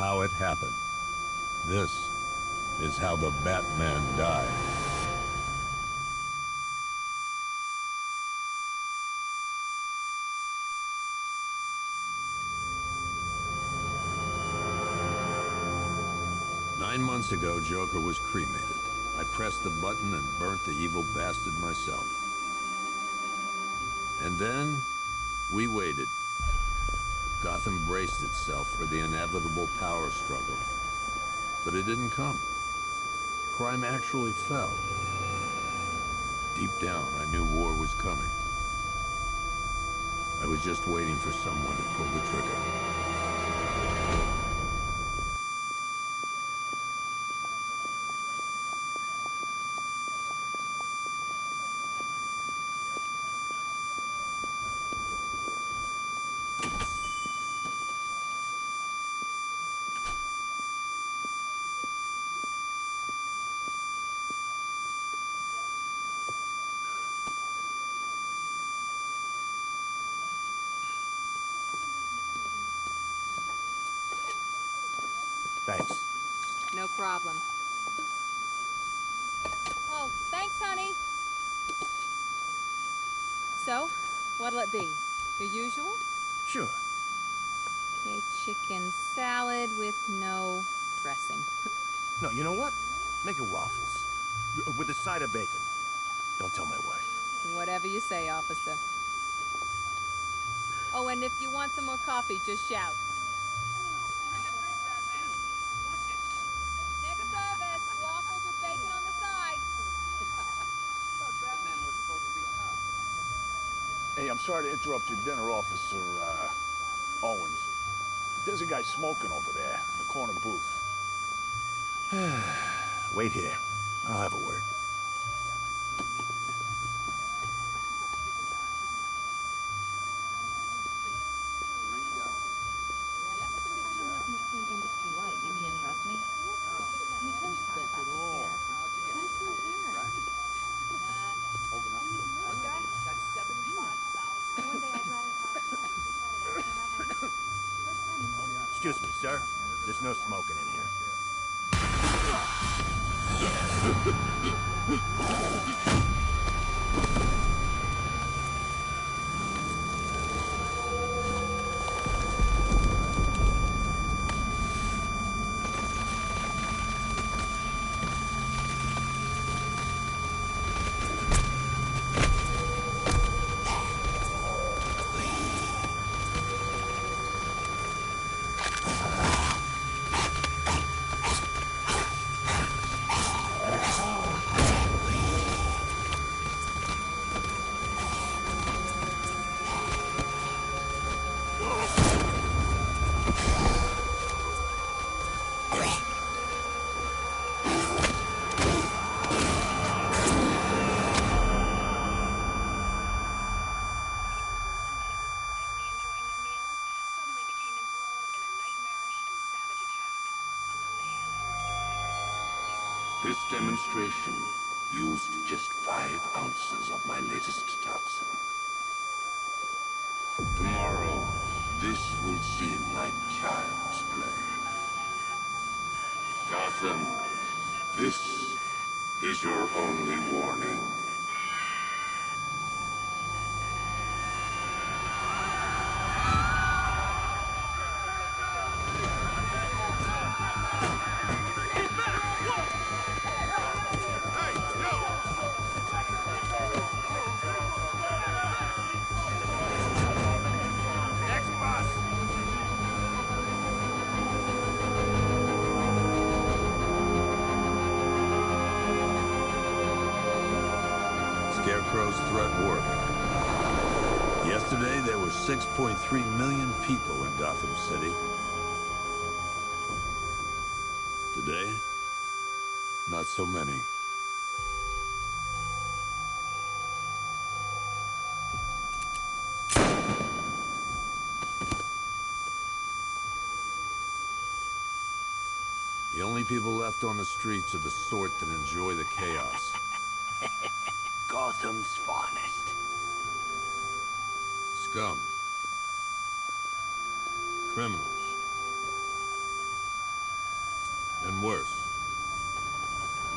how it happened. This is how the Batman died. Nine months ago, Joker was cremated. I pressed the button and burnt the evil bastard myself. And then, we waited. Gotham braced itself for the inevitable power struggle. But it didn't come. Crime actually fell. Deep down, I knew war was coming. I was just waiting for someone to pull the trigger. Thanks. No problem. Oh, thanks, honey. So, what'll it be? The usual? Sure. Okay, chicken salad with no dressing. No, you know what? Make it waffles. With a side of bacon. Don't tell my wife. Whatever you say, officer. Oh, and if you want some more coffee, just shout. Next service, waffles with bacon on the side. Thought Batman was supposed to be tough. Hey, I'm sorry to interrupt your dinner, Officer, Owens. There's a guy smoking over there in the corner booth. Wait here. I'll have a word. What, you can't trust me? We can talk about this here. Who's still here? One guy got 75,000. One day I'd rather talk. Excuse me, sir. There's no smoking in here. This demonstration used just 5 ounces of my latest toxin. Tomorrow, this will seem like child's play. Gotham, this is your only warning. Scarecrow's threat worked. Yesterday, there were 6.3 million people in Gotham City. Today, not so many. The only people left on the streets are the sort that enjoy the chaos. Gotham's finest. Scum. Criminals. And worse.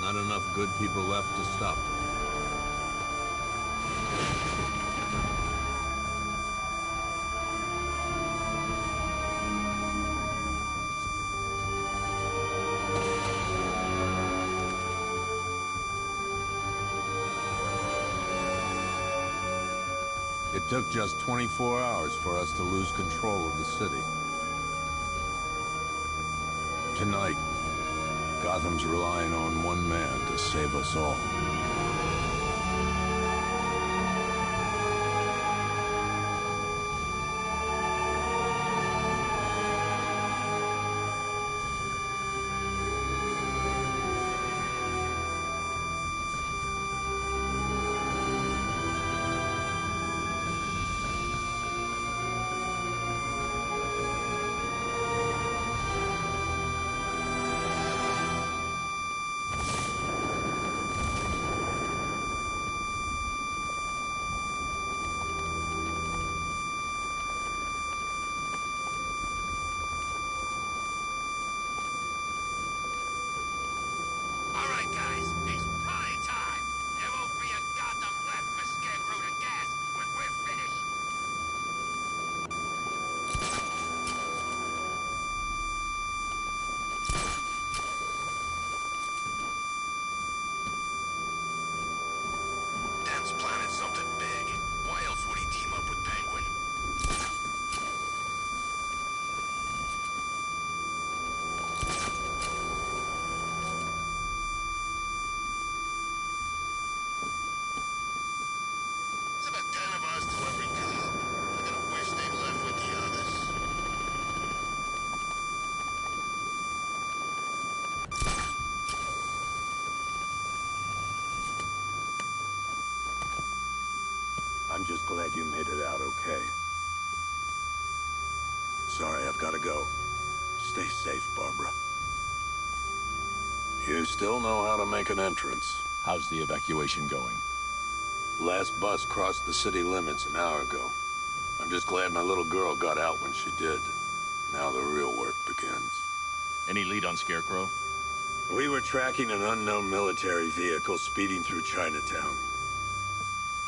Not enough good people left to stop them. It took just 24 hours for us to lose control of the city. Tonight, Gotham's relying on one man to save us all. All right, guys, it's party time. There won't be a Gotham left for Scarecrow to gas when we're finished. Dan's planning something big. Why else would he team up with Penguin? It's about 10 of us to every cop. I'm gonna wish they'd left with the others. I'm just glad you made it out okay. Sorry, I've got to go. Stay safe, Barbara. You still know how to make an entrance. How's the evacuation going? Last bus crossed the city limits an hour ago. I'm just glad my little girl got out when she did. Now the real work begins. Any lead on Scarecrow? We were tracking an unknown military vehicle speeding through Chinatown.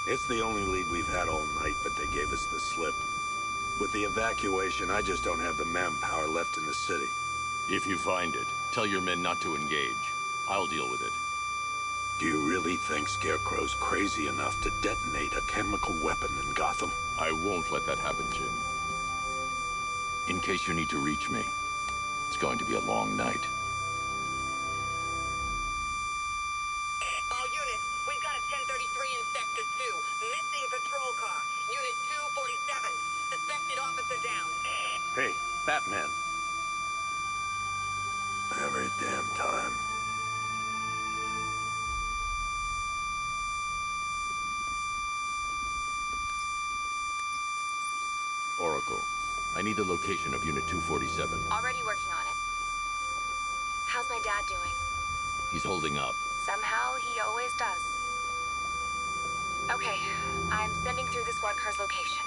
It's the only lead we've had all night, but they gave us the slip. With the evacuation, I just don't have the manpower left in the city. If you find it, tell your men not to engage. I'll deal with it. Do you really think Scarecrow's crazy enough to detonate a chemical weapon in Gotham? I won't let that happen, Jim. In case you need to reach me, it's going to be a long night. All units, we've got a 1033 in Sector 2. Missing patrol car. Unit 247. Suspected officer down. Hey, Batman. Every damn time. Oracle, I need the location of Unit 247. Already working on it. How's my dad doing? He's holding up. Somehow, he always does. Okay, I'm sending through the squad car's location.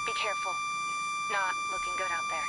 Be careful. It's not looking good out there.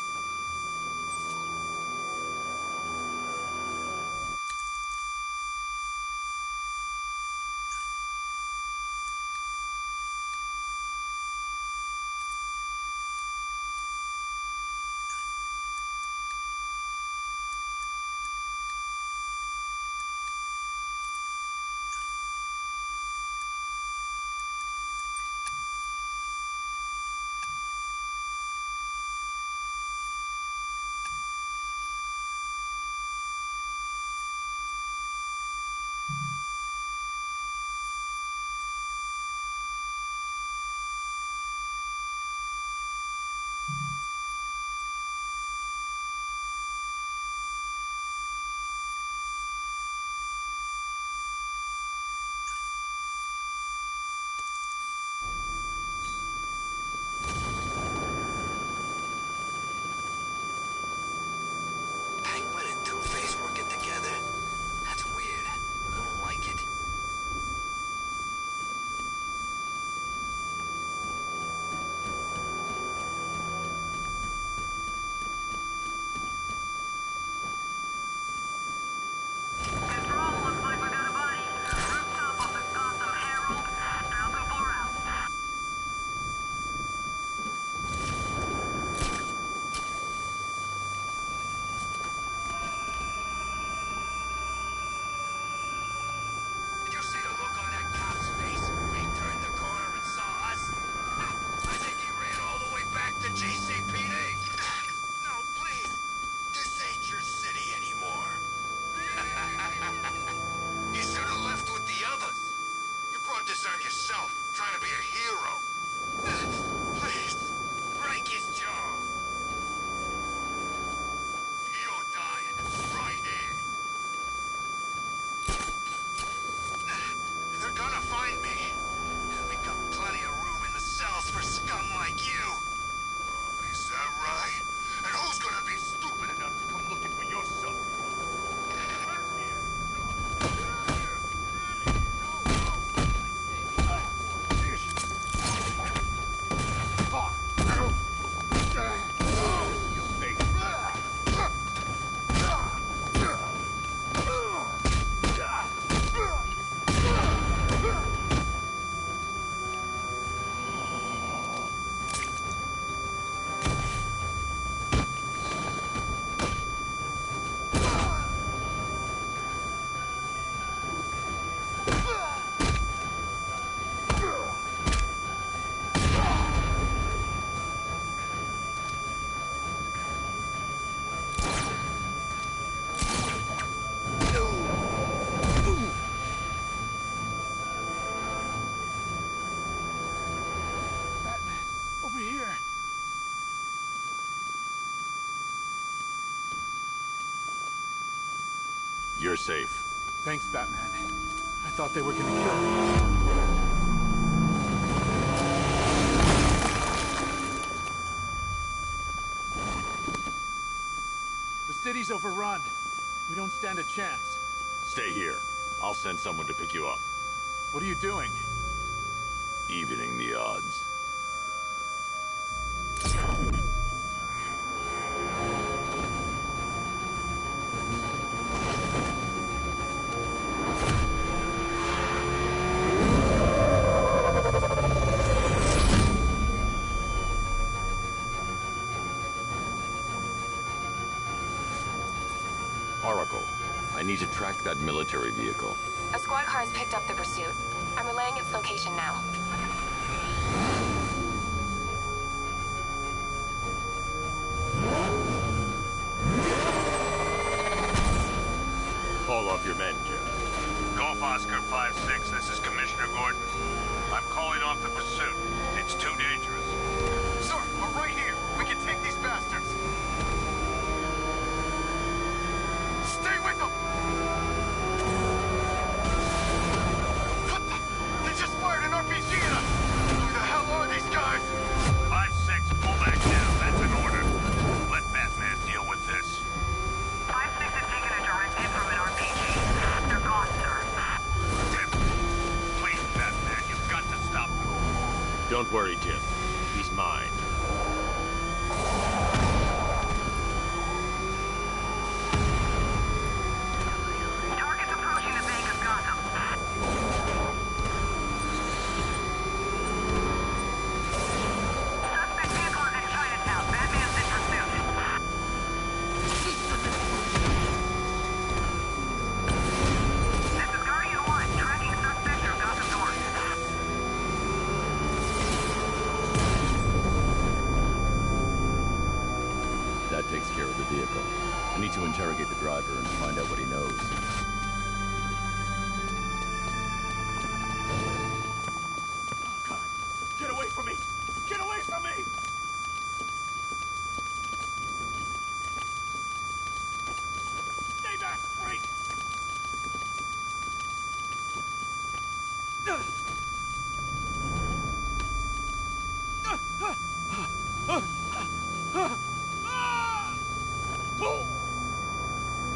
You're safe. Thanks, Batman. I thought they were gonna kill me. The city's overrun. We don't stand a chance. Stay here. I'll send someone to pick you up. What are you doing? Evening the odds. Oracle, I need to track that military vehicle. A squad car has picked up the pursuit. I'm relaying its location now. Call off your men, Jim. Golf Oscar 5-6, this is Commissioner Gordon. I'm calling off the pursuit. It's too dangerous. Sir, we're right here. We can take these bastards. Stay with them! What the? They just fired an RPG at us! Who the hell are these guys? 5-6, pull back now. That's an order. Let Batman deal with this. 5-6 has taken a direct hit from an RPG. They're gone, sir. Please, Batman, you've got to stop them. Don't worry, Jim. He's mine. Target's approaching the Bank of Gotham. Suspect vehicle is in Chinatown. Batman's in pursuit. This is Guardian 1, tracking suspect through Gotham North. That takes care of the vehicle. I need to interrogate the driver and find out what he knows. Oh, God. Get away from me! Get away from me! Stay back, freak!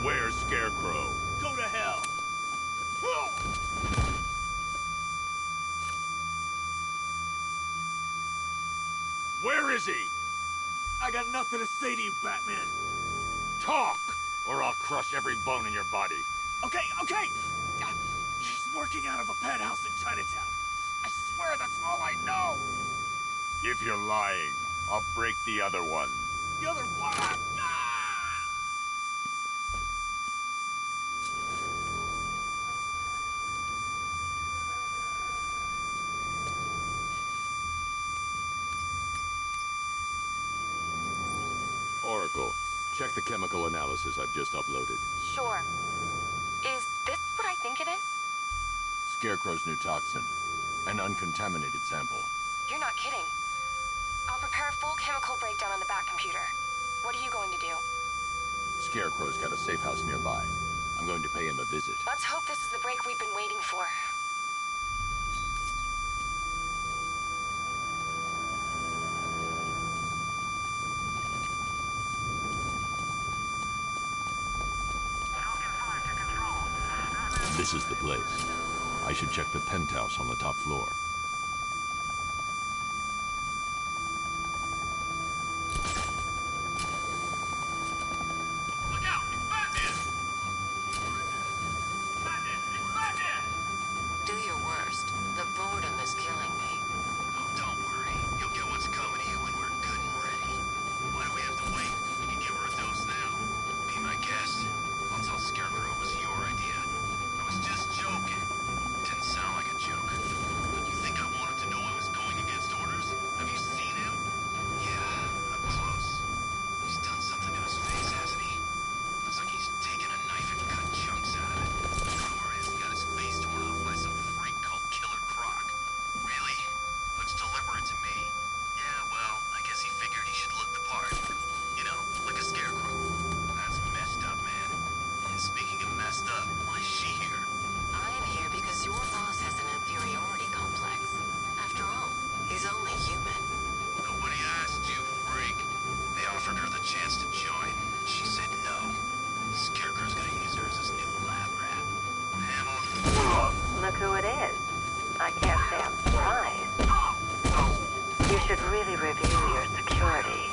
Where's Scarecrow? Go to hell! Where is he? I got nothing to say to you, Batman. Talk, or I'll crush every bone in your body. Okay, okay! He's working out of a penthouse in Chinatown. I swear that's all I know! If you're lying, I'll break the other one. The other one! Ah! Oracle, check the chemical analysis I've just uploaded. Sure. Is this what I think it is? Scarecrow's new toxin. An uncontaminated sample. You're not kidding. I'll prepare a full chemical breakdown on the back computer. What are you going to do? Scarecrow's got a safe house nearby. I'm going to pay him a visit. Let's hope this is the break we've been waiting for. This is the place. I should check the penthouse on the top floor. Look out! It's Batman! Batman! It's Batman! Do your worst. The boredom is killing me. Oh, don't worry. You'll get what's coming to you when we're good and ready. Why do we have to wait? We can give her a dose now. Be my guest. I'll tell Scarecrow it was your idea. I was just joking. Didn't sound like a joke. But you look who it is. I can't say I'm surprised. You should really review your security.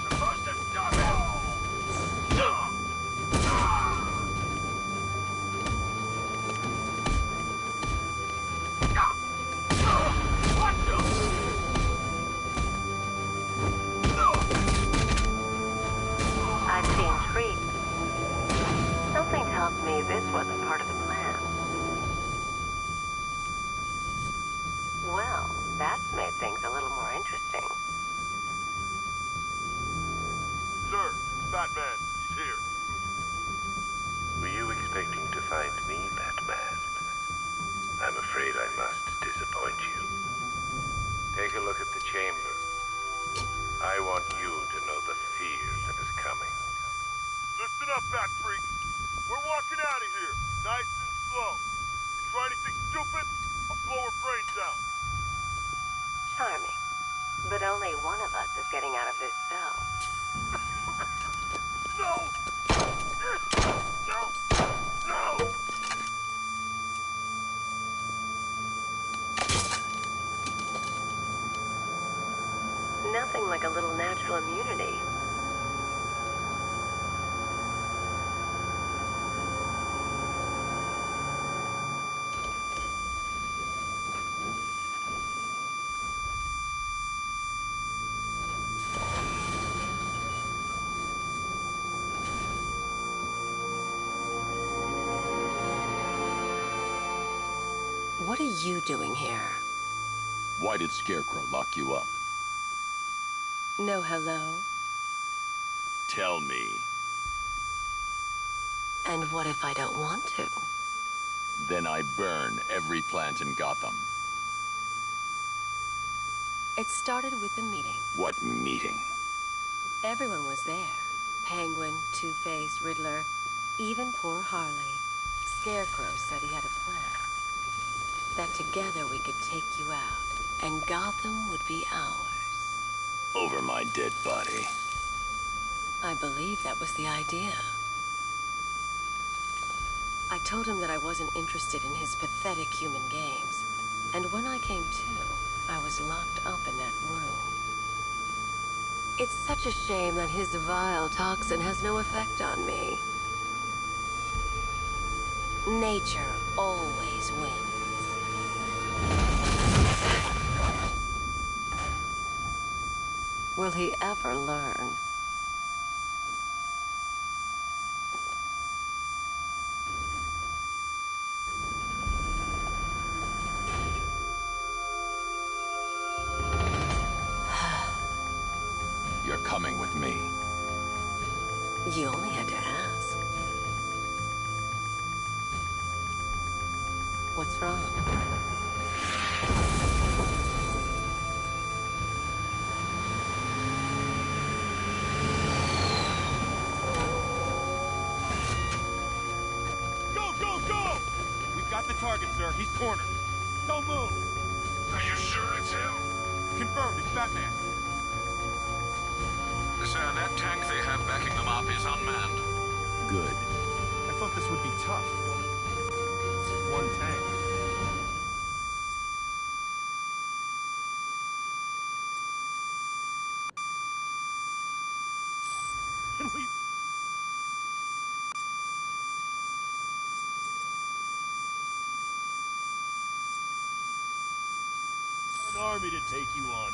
Supposed to stop it! I've seen creeps. Something tells me this wasn't part of the plan. Well, that's made things a little more interesting. Sir, Batman, he's here. Were you expecting to find me, Batman? I'm afraid I must disappoint you. Take a look at the chamber. I want you to know the fear that is coming. Listen up, Bat Freak. We're walking out of here, nice and slow. You try anything stupid, I'll blow her brains out. Charming. But only one of us is getting out of this cell. No! No! No! Nothing like a little natural immunity. What are you doing here? Why did Scarecrow lock you up? No hello. Tell me. And what if I don't want to? Then I burn every plant in Gotham. It started with a meeting. What meeting? Everyone was there. Penguin, Two-Face, Riddler, even poor Harley. Scarecrow said he had a plan. That together we could take you out, and Gotham would be ours. Over my dead body. I believe that was the idea. I told him that I wasn't interested in his pathetic human games. And when I came to, I was locked up in that room. It's such a shame that his vile toxin has no effect on me. Nature always wins. Will he ever learn? You're coming with me. You only had to ask. What's wrong? Got the target, sir. He's cornered. Don't move. Are you sure it's him? Confirmed. It's Batman. Sir, that tank they have backing them up is unmanned. Good. I thought this would be tough. One tank. Can we... An army to take you on.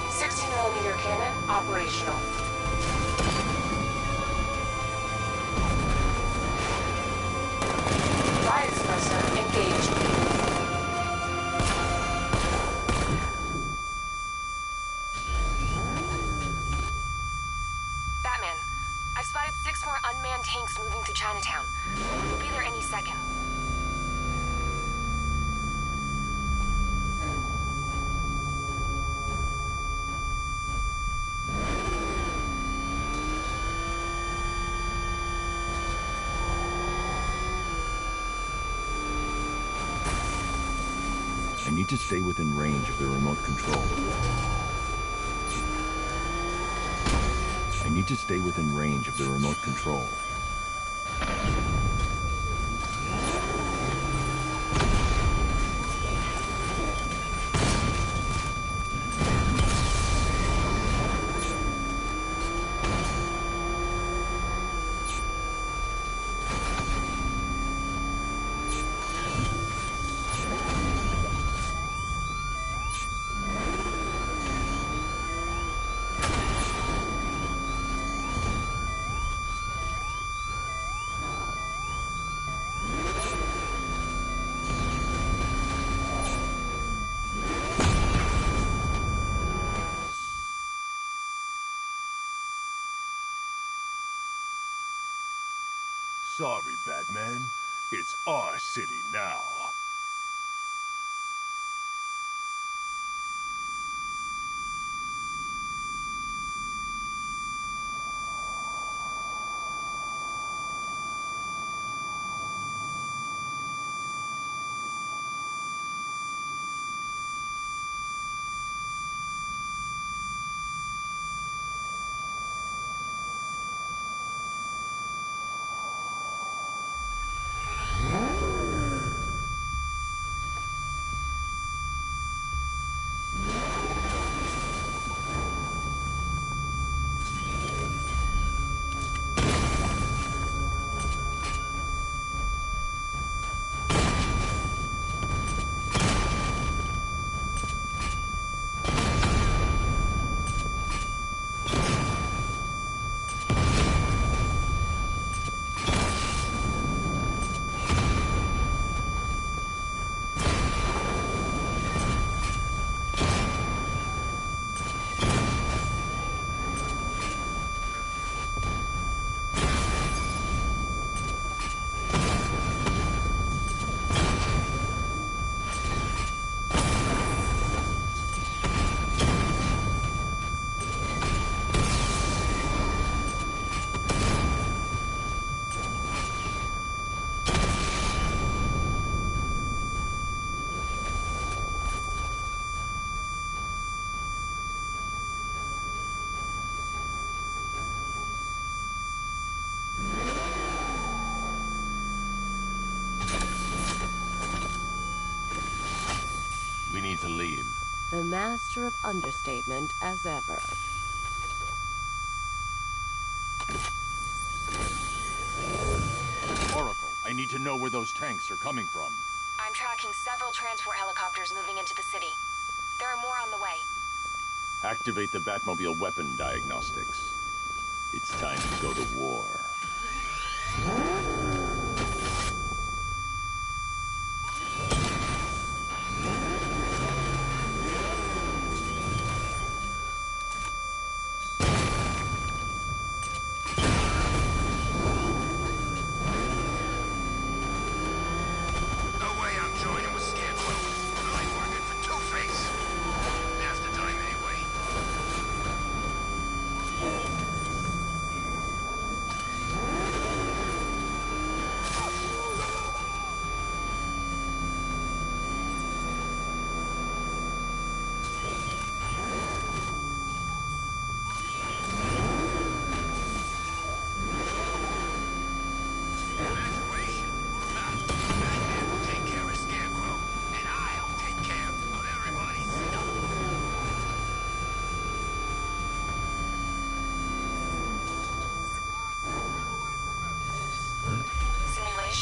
60mm cannon operational. Fire suppressor engaged. Batman, I've spotted 6 more unmanned tanks moving through Chinatown. We'll be there any second. need to stay within range of the remote control. I need to stay within range of the remote control. Sorry, Batman. It's our city now. We need to leave. The master of understatement as ever. Oracle, I need to know where those tanks are coming from. I'm tracking several transport helicopters moving into the city. There are more on the way. Activate the Batmobile weapon diagnostics. It's time to go to war.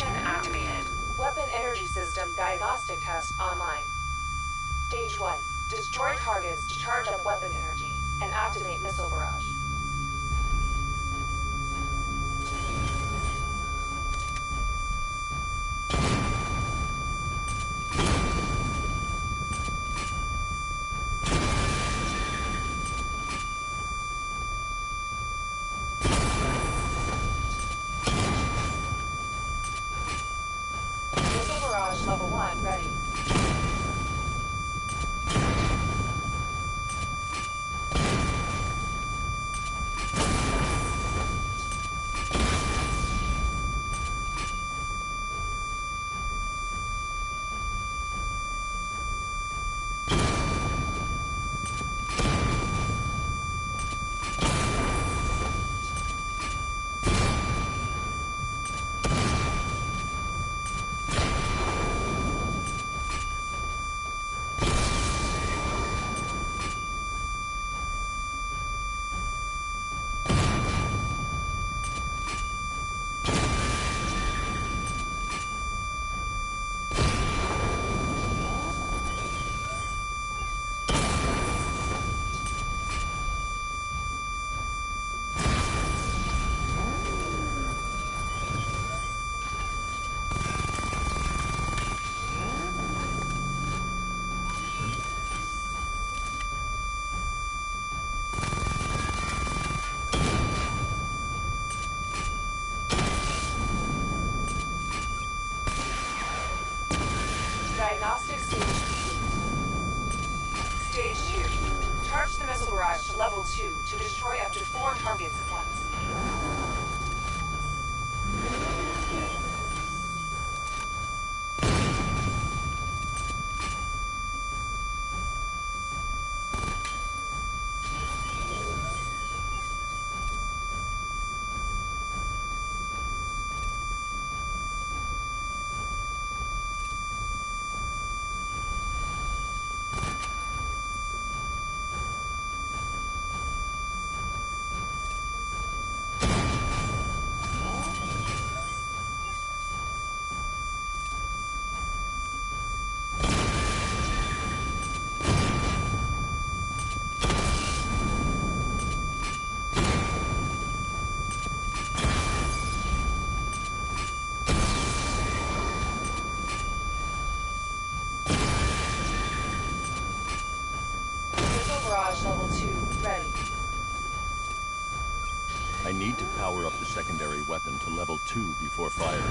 Activated. Weapon energy system diagnostic test online. Stage 1. Destroy targets to charge up weapon energy and activate missile barrage. Level 1 ready. level 2 to destroy up to 4 targets at once. Barrage level 2 ready. I need to power up the secondary weapon to level 2 before firing.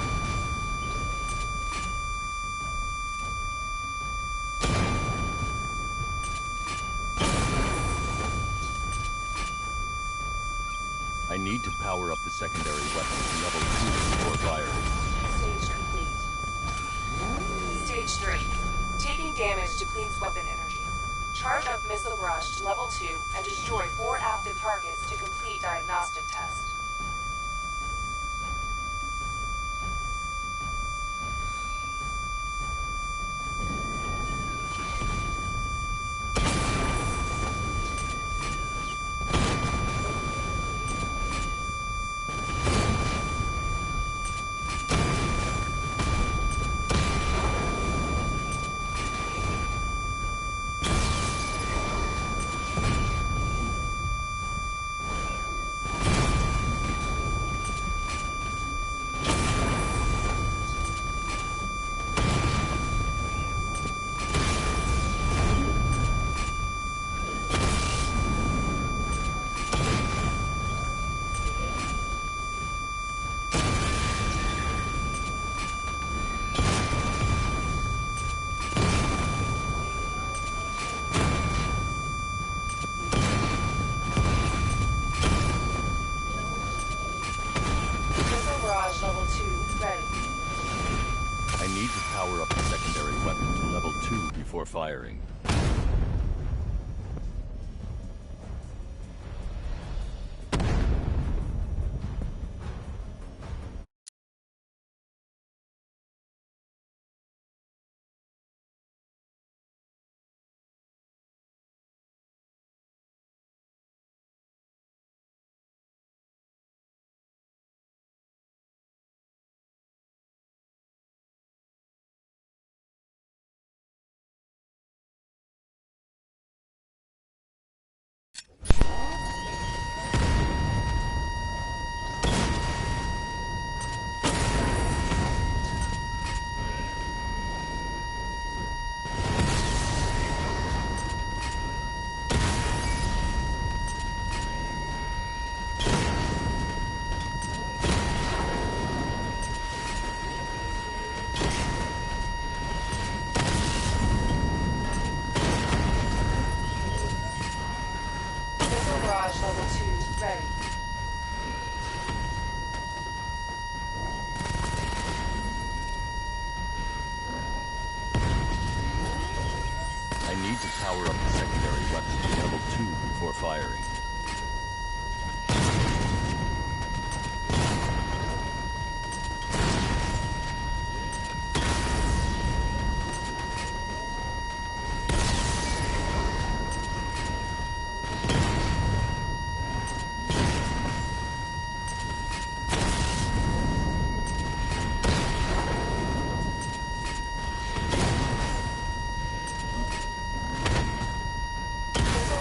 I need to power up the secondary weapon to level 2 before firing. Stage complete. Stage 3. Taking damage depletes weapon energy. Charge up missile barrage to level 2 and destroy 4 active targets to complete diagnostic test. Barrage level 2 ready. I need to power up the secondary weapon to level 2 before firing. Barrage level 2 ready. I need to power up the secondary weapon to level 2 before firing.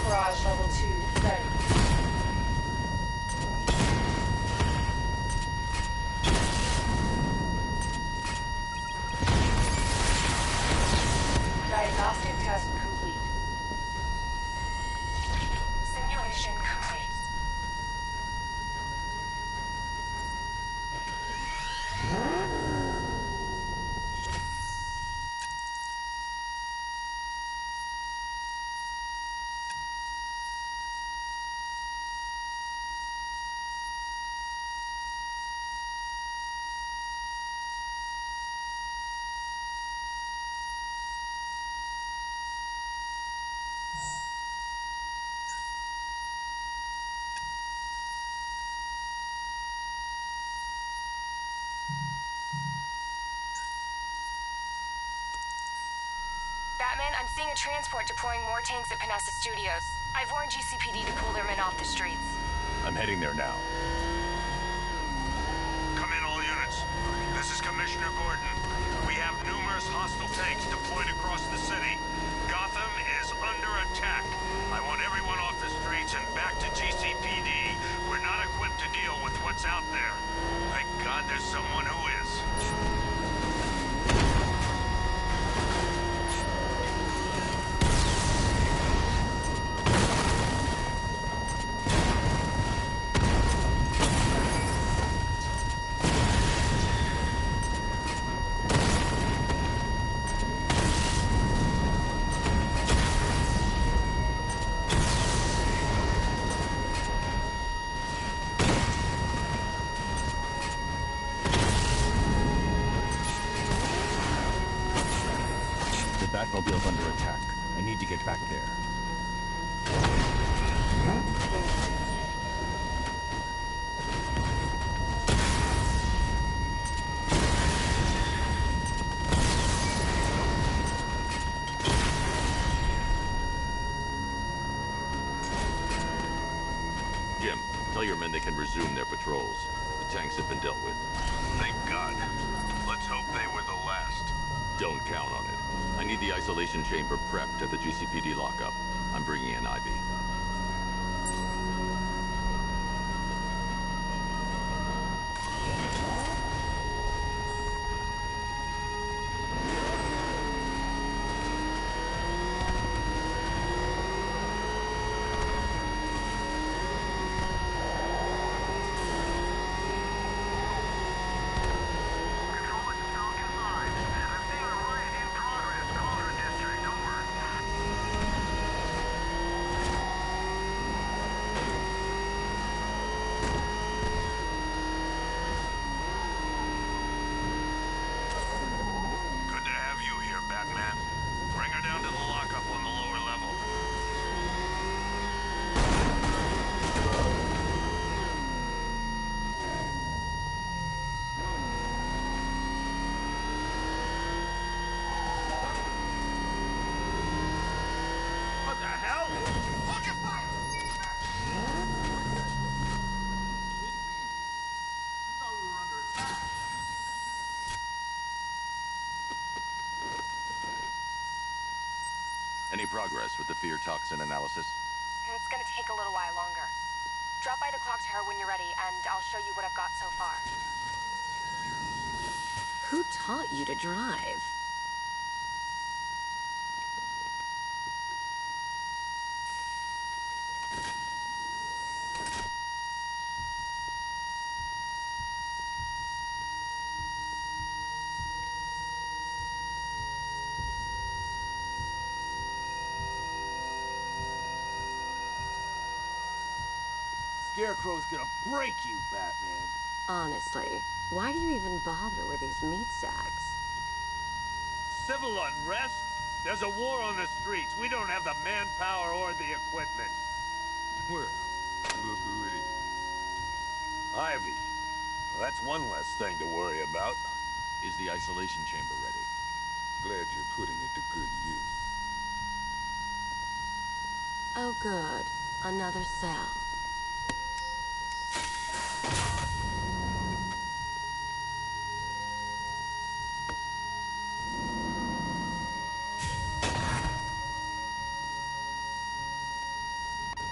Barrage level 2 ready. Seeing a transport deploying more tanks at Panessa Studios. I've warned GCPD to pull their men off the streets. I'm heading there now. Come in, all units. This is Commissioner Gordon. We have numerous hostile tanks deployed across the city. Gotham is under attack. I want everyone off the streets and back to GCPD. We're not equipped to deal with what's out there. Thank God there's someone who is. Batmobile's under attack. I need to get back there. Jim, tell your men they can resume their patrols. The tanks have been dealt with. Thank God. Let's hope they were the last. Don't count on it. I need the isolation chamber prepped at the GCPD lockup. I'm bringing in Ivy. Batman. Bring her down to the lockup on the lower level. What the hell? Hold your fire! Any progress with the fear toxin analysis? It's gonna take a little while longer. Drop by the clock tower when you're ready, and I'll show you what I've got so far. Who taught you to drive? Scarecrow's gonna break you, Batman. Honestly, why do you even bother with these meat sacks? Civil unrest? There's a war on the streets. We don't have the manpower or the equipment. Well, look who it is. Ivy. Well, that's one less thing to worry about. Is the isolation chamber ready? Glad you're putting it to good use. Oh, good. Another cell.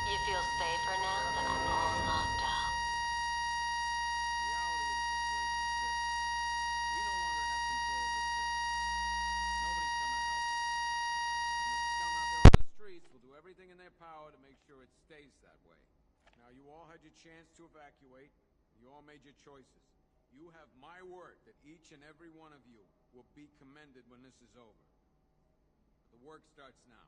You feel safer now that I'm all locked up? The reality of the situation is this. We no longer have control of this city. Nobody's coming to help us. And the scum out there on the streets will do everything in their power to make sure it stays that way. Now, you all had your chance to evacuate. You all made your choices. You have my word that each and every one of you will be commended when this is over. But the work starts now.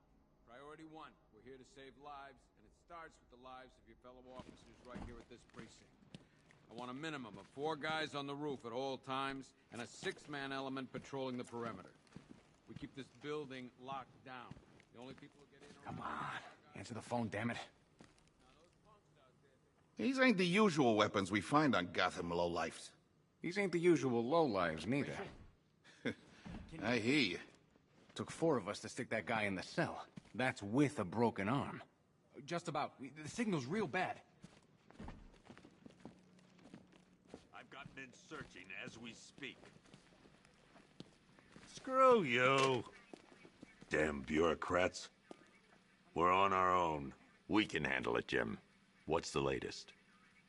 Priority one, we're here to save lives, and it starts with the lives of your fellow officers right here at this precinct. I want a minimum of 4 guys on the roof at all times, and a 6-man element patrolling the perimeter. We keep this building locked down. The only people who get in... Come on, answer the phone, damn it. These ain't the usual weapons we find on Gotham lowlifes. These ain't the usual lowlives, neither. I hear you. Took 4 of us to stick that guy in the cell. That's with a broken arm. Just about. The signal's real bad. I've got men searching as we speak. Screw you! Damn bureaucrats. We're on our own. We can handle it, Jim. What's the latest?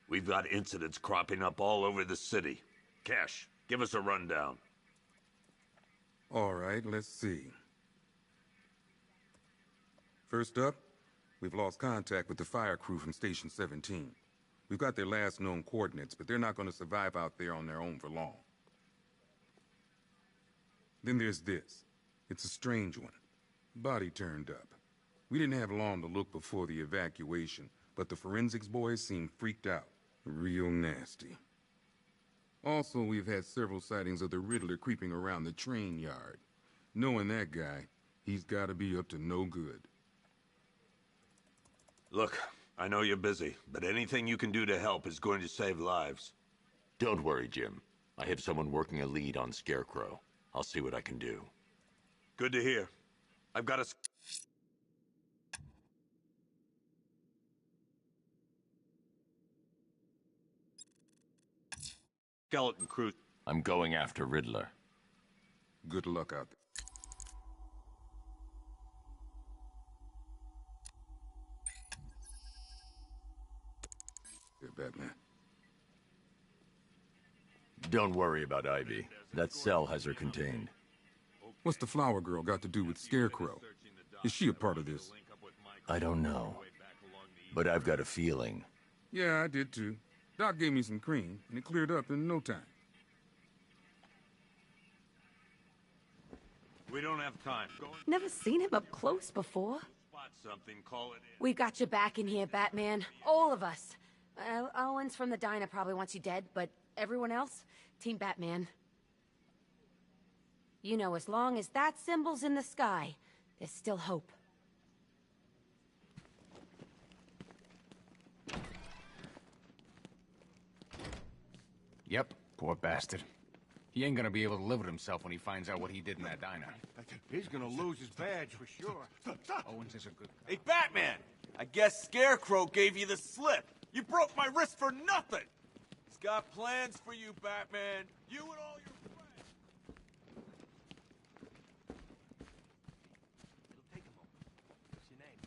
We've got incidents cropping up all over the city. Cash, give us a rundown. All right, let's see. First up, we've lost contact with the fire crew from Station 17. We've got their last known coordinates, but they're not going to survive out there on their own for long. Then there's this. It's a strange one. Body turned up. We didn't have long to look before the evacuation, but the forensics boys seemed freaked out. Real nasty. Also, we've had several sightings of the Riddler creeping around the train yard. Knowing that guy, he's got to be up to no good. Look, I know you're busy, but anything you can do to help is going to save lives. Don't worry, Jim. I have someone working a lead on Scarecrow. I'll see what I can do. Good to hear. I've got a... skeleton crew. I'm going after Riddler. Good luck out there. Batman. Don't worry about Ivy. That cell has her contained. What's the flower girl got to do with Scarecrow? Is she a part of this? I don't know. But I've got a feeling. Yeah, I did too. Doc gave me some cream, and it cleared up in no time. We don't have time. Never seen him up close before. Spot something, call it in. We've got your back in here, Batman. All of us. Owens from the diner probably wants you dead, but everyone else, Team Batman. You know, as long as that symbol's in the sky, there's still hope. Yep, poor bastard. He ain't gonna be able to live with himself when he finds out what he did in that diner. He's gonna lose his badge for sure. Owens is a good guy. Hey, Batman! I guess Scarecrow gave you the slip. You broke my wrist for nothing! He's got plans for you, Batman. You and all your friends. It'll take a moment. What's your name?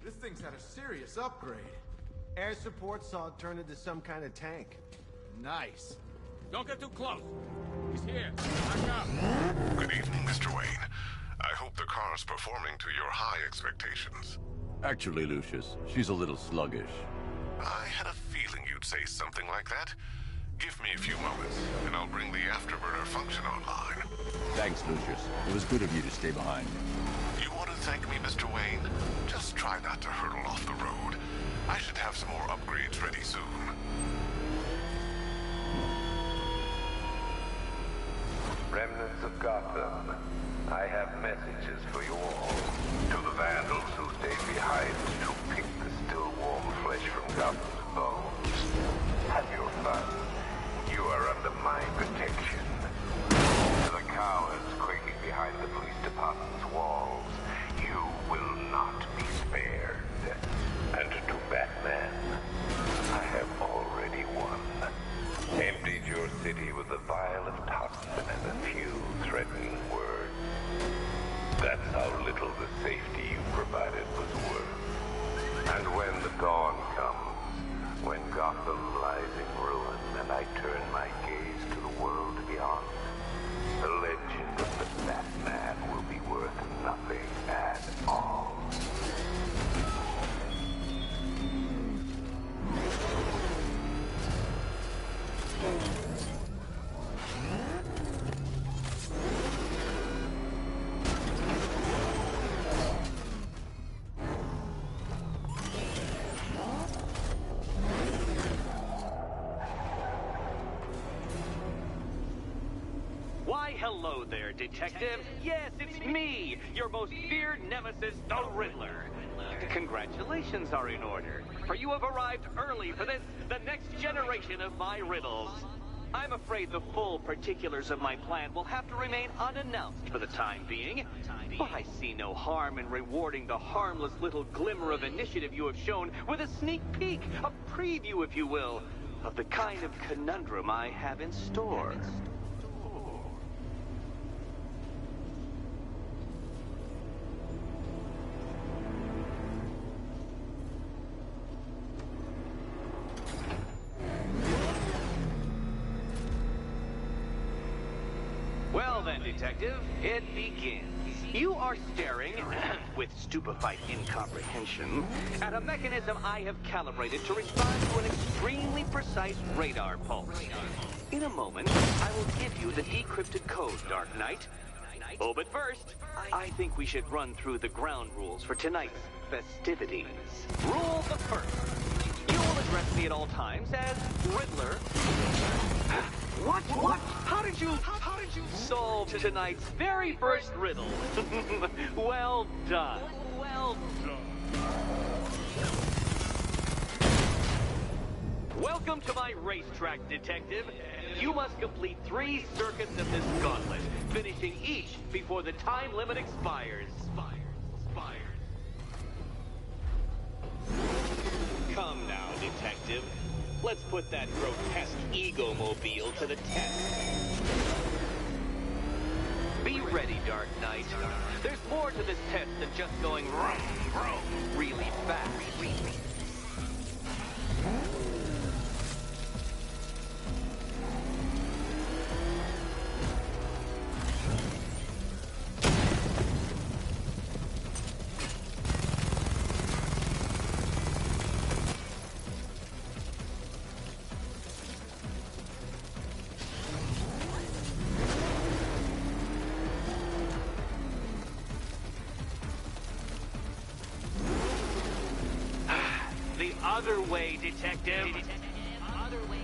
This thing's had a serious upgrade. Air support saw it turn into some kind of tank. Nice. Don't get too close. He's here. Back up. Good evening, Mr. Wayne. I hope the car's performing to your high expectations. Actually, Lucius, she's a little sluggish. I had a feeling you'd say something like that. Give me a few moments, and I'll bring the afterburner function online. Thanks, Lucius. It was good of you to stay behind. You want to thank me, Mr. Wayne? Just try not to hurtle off the road. I should have some more upgrades ready soon. Remnants of Gotham, I have messages for you all. To the vandals who stayed behind to pick the still warm flesh from Gotham's bones. Have your fun. You are under my protection. To the cowards quaking behind the police department's walls, you will not be spared. And to Batman, I have already won. Emptied your city with a vial of toxin and a few threatening words. That's how little the safety you provided was worth. And when the dawn comes, when Gotham lies in ruin and I turn my gaze to the world beyond, the legend of the Batman will be worth nothing at all. Why, hello there, Detective. Yes, it's me, your most feared nemesis, the Riddler. Congratulations are in order, for you have arrived early for this, the next generation of my riddles. I'm afraid the full particulars of my plan will have to remain unannounced for the time being. But I see no harm in rewarding the harmless little glimmer of initiative you have shown with a sneak peek, a preview, if you will, of the kind of conundrum I have in store. Well then, Detective, it begins. You are staring, with stupefied incomprehension, at a mechanism I have calibrated to respond to an extremely precise radar pulse. In a moment, I will give you the decrypted code, Dark Knight. Oh, but first, I think we should run through the ground rules for tonight's festivities. Rule the first. You will address me at all times as Riddler. What? How did you solve tonight's very first riddle? Well done. Welcome to my racetrack, Detective. You must complete 3 circuits of this gauntlet, finishing each before the time limit expires. Come now, Detective. Let's put that grotesque ego-mobile to the test. Be ready, Dark Knight. There's more to this test than just going vroom, vroom, really fast. Other way, Detective. Other way.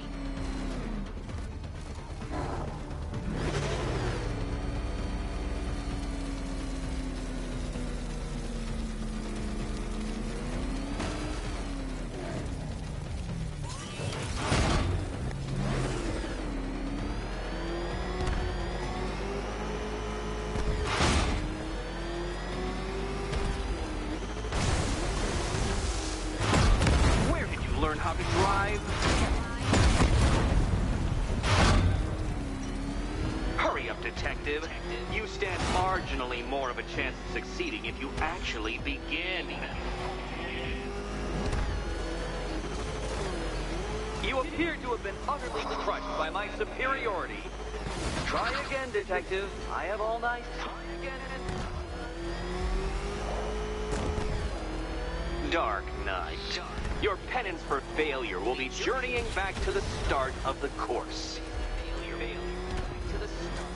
Learn how to drive. Hurry up, Detective. You stand marginally more of a chance of succeeding if you actually begin. You appear to have been utterly crushed by my superiority. Try again, Detective. I have all night. Try again. Dark Knight. Your penance for failure will be journeying back to the start of the course. To the start.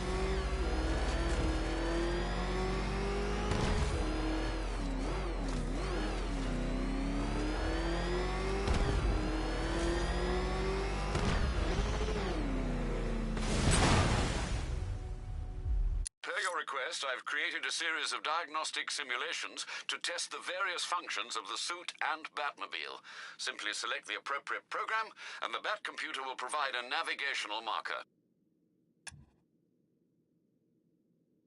I've created a series of diagnostic simulations to test the various functions of the suit and Batmobile. Simply select the appropriate program, and the Bat computer will provide a navigational marker.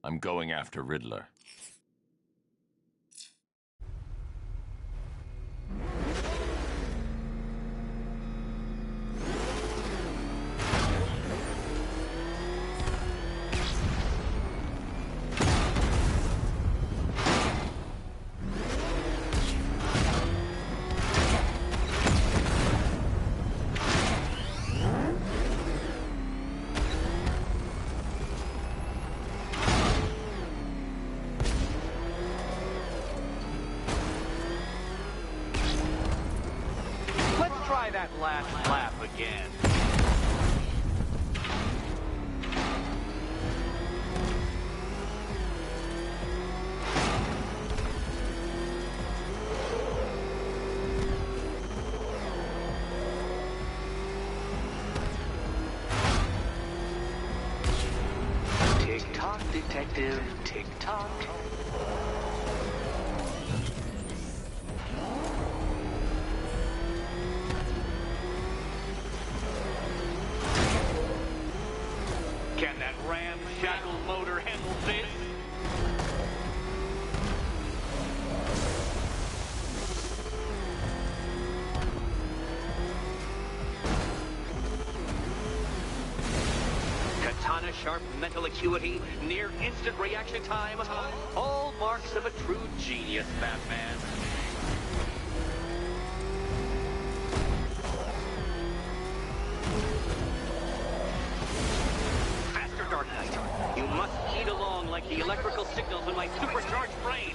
I'm going after Riddler. That last lap again. Tick-tock, Detective. Tick-tock. ramshackle motor handles this. Katana sharp mental acuity, near instant reaction time, all marks of a true genius, Batman. Faster, Dark Knight. You must heed along like the electrical signals in my supercharged brain.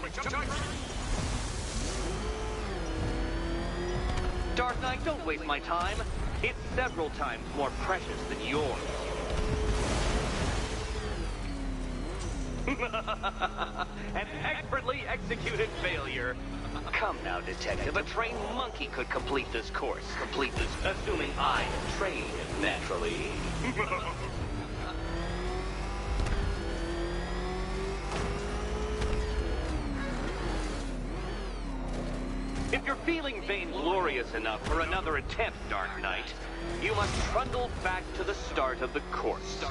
Dark Knight, don't waste my time. It's several times more precious than yours. An expertly executed failure. Come now, Detective. A trained monkey could complete this course. Assuming I am trained, naturally. If you're feeling vainglorious enough for another attempt, Dark Knight, you must trundle back to the start of the course.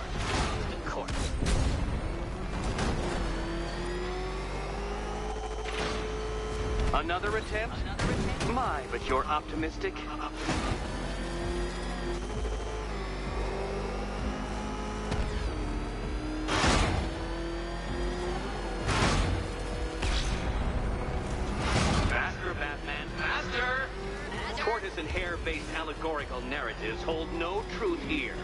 Another attempt? My, but you're optimistic. Faster, Batman, faster! Tortoise and hare-based allegorical narratives hold no truth here.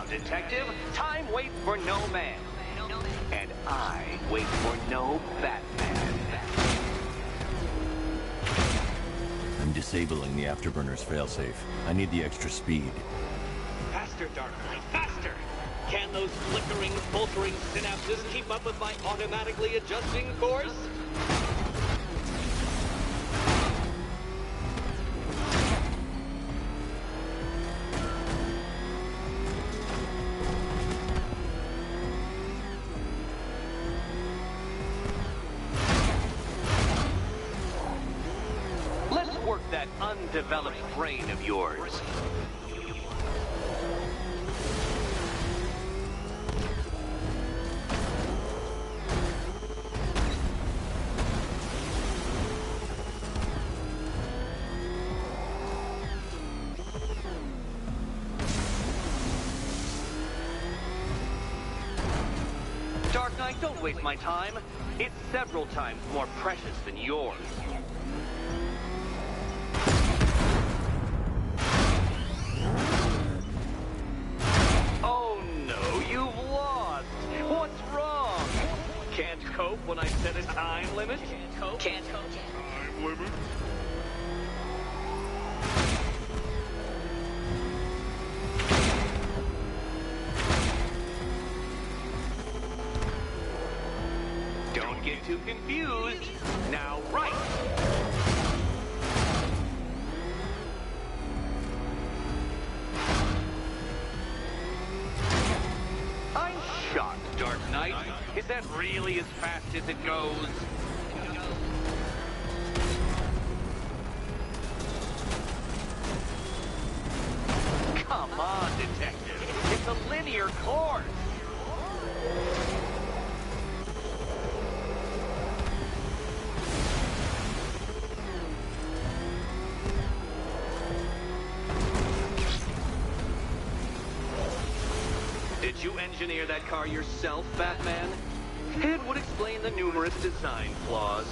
Detective, time waits for no man. And I wait for no Batman. I'm disabling the afterburner's failsafe. I need the extra speed. Faster, Dark Knight, faster! Can those flickering, faltering synapses keep up with my automatically adjusting course? That undeveloped brain of yours. Dark Knight, don't waste my time. It's several times more precious than yours. Can't cope when I set a time limit? Can't cope. Time limit? Don't get too confused. Now, right. I'm shocked, Dark Knight. Is that really as fast as it goes? Come on, Detective. It's a linear course. Did you engineer that car yourself, Batman? It would explain the numerous design flaws.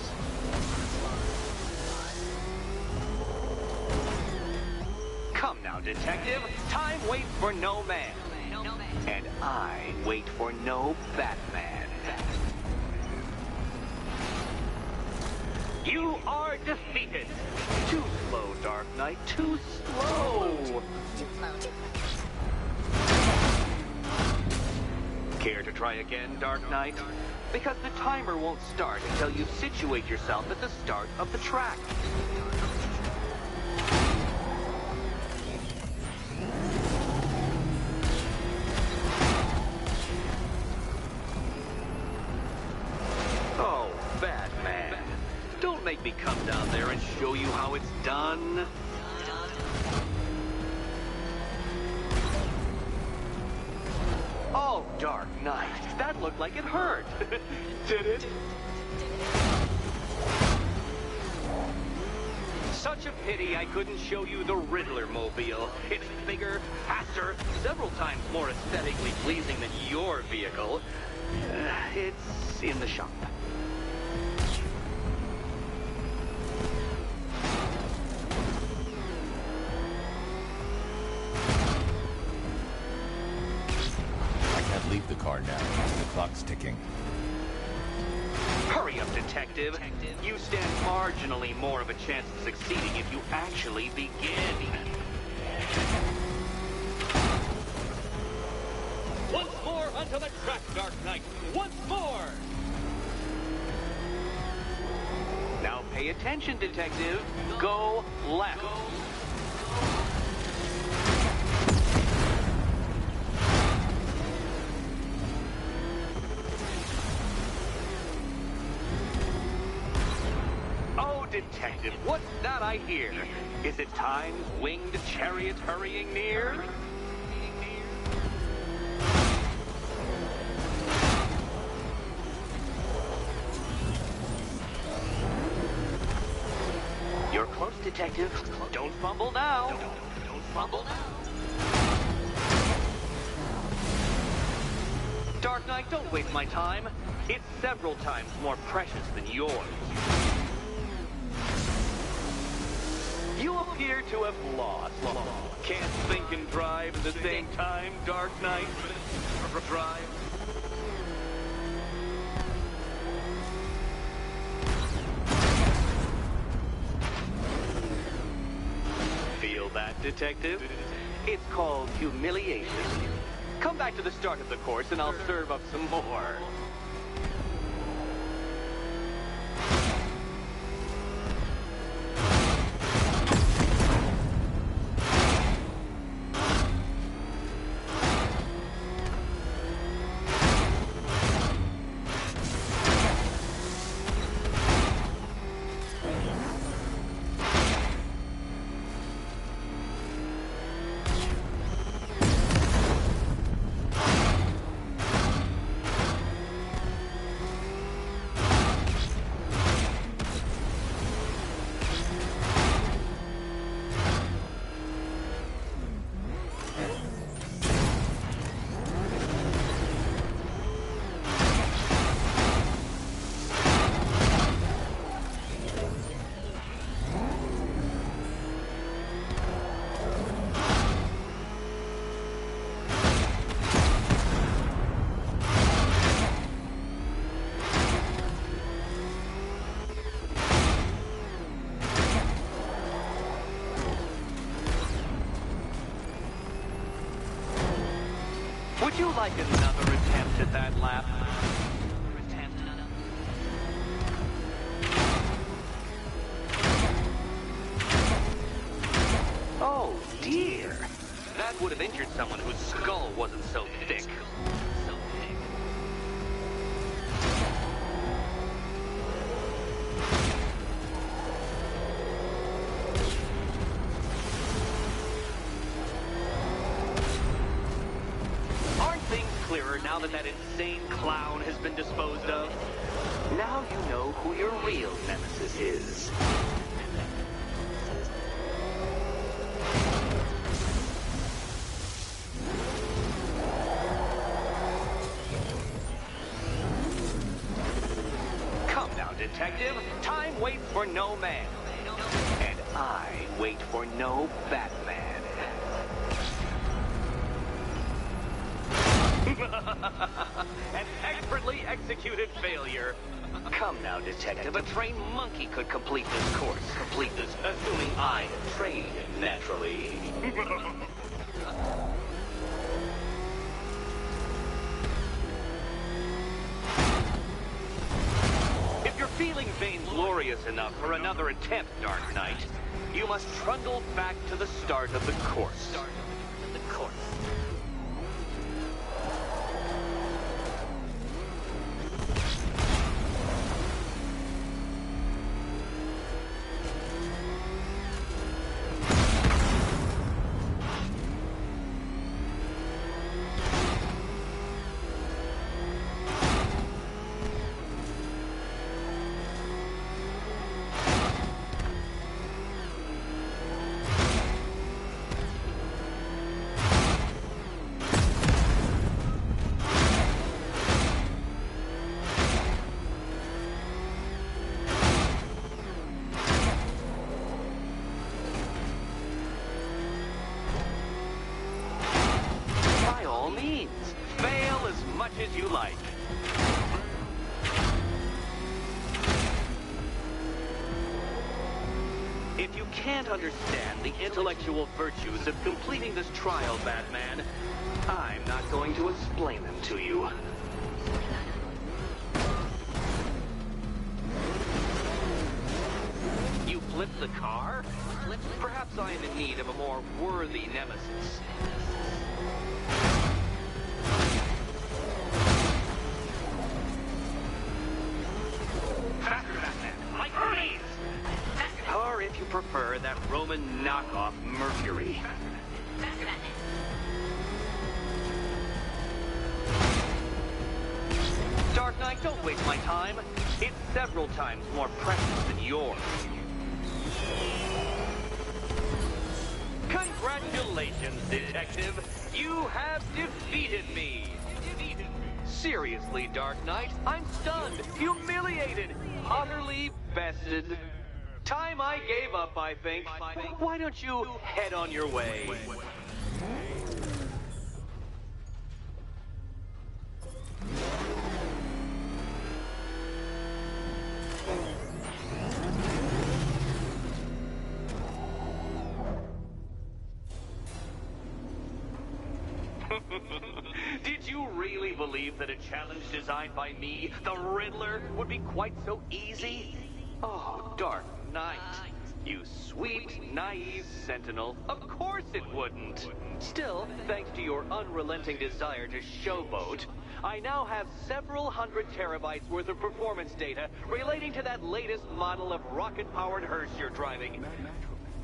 Come now, Detective. Time waits for no man. And I wait for no Batman. You are defeated. Too slow, Dark Knight. Too slow. Care to try again, Dark Knight? Because the timer won't start until you situate yourself at the start of the track. Oh, Batman. Don't make me come down there and show you how it's done. Oh, Dark Knight, that looked like it hurt. Did it? Such a pity I couldn't show you the Riddler mobile. It's bigger, faster, several times more aesthetically pleasing than your vehicle. It's in the shop. Leave the car now. The clock's ticking. Hurry up, Detective. You stand marginally more of a chance of succeeding if you actually begin. Once more onto the track, Dark Knight. Once more! Now pay attention, Detective. Go left. Detective, what's that I hear? Is it Time's winged chariot hurrying near? You're close, Detective. Don't fumble now. Don't fumble now. Dark Knight, don't waste my time. It's several times more precious than yours. You appear to have lost. Can't think and drive at the same time, Dark Knight. Drive. Feel that, Detective? It's called humiliation. Come back to the start of the course and I'll serve up some more. Would you like another attempt at that lap? Oh, dear. That would have injured someone whose skull wasn't so thick. Now that insane clown has been disposed of, now you know who your real nemesis is. Come now, Detective. Time waits for no man. And I wait for no Batman. An expertly executed failure. Come now, Detective. A trained monkey could complete this course. Complete this, assuming I am trained, naturally. If you're feeling vainglorious enough for another attempt, Dark Knight, you must trundle back to the start of the course. As you like. If you can't understand the intellectual virtues of completing this trial, Batman, I'm not going to explain them to you. You flipped the car? Perhaps I am in need of a more worthy nemesis. Or if you prefer, that Roman knockoff Mercury. Dark Knight, don't waste my time. It's several times more precious than yours. Congratulations, Detective. You have defeated me. Seriously, Dark Knight, I'm stunned, humiliated, utterly bested. Time I gave up, I think. Why don't you head on your way? Did you really believe that a challenge designed by me, the Riddler, would be quite so easy? Oh, Dark Knight. You sweet, naive sentinel. Of course it wouldn't. Still, thanks to your unrelenting desire to showboat, I now have several hundred terabytes worth of performance data relating to that latest model of rocket-powered hearse you're driving.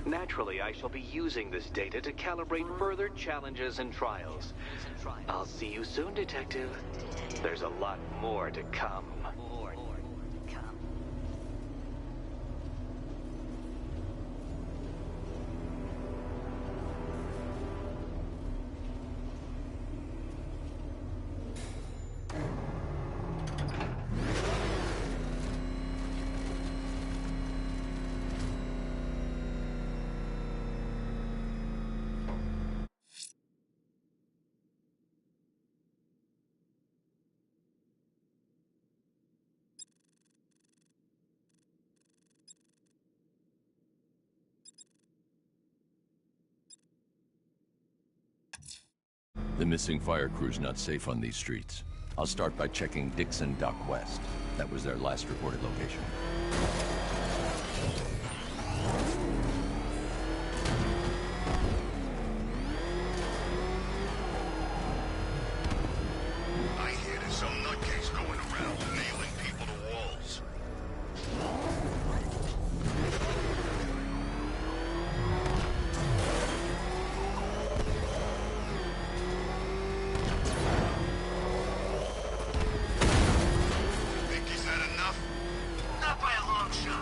Naturally, I shall be using this data to calibrate further challenges and trials. I'll see you soon, Detective. There's a lot more to come. The missing fire crew's not safe on these streets. I'll start by checking Dixon Dock West. That was their last reported location. I hear there's some nutcase going around nailing people to walls. Think he's had enough? Not by a long shot.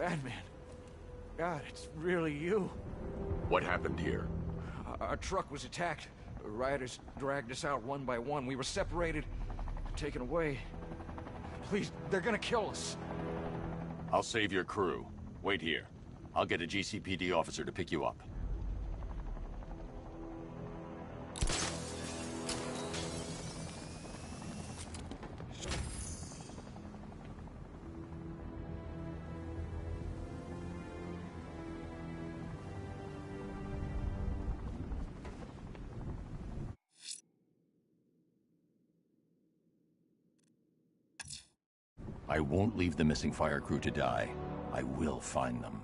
Batman. God, it's really you. What happened here? Our truck was attacked. Rioters dragged us out one by one. We were separated, taken away. Please, they're gonna kill us. I'll save your crew. Wait here. I'll get a GCPD officer to pick you up. I won't leave the missing fire crew to die. I will find them.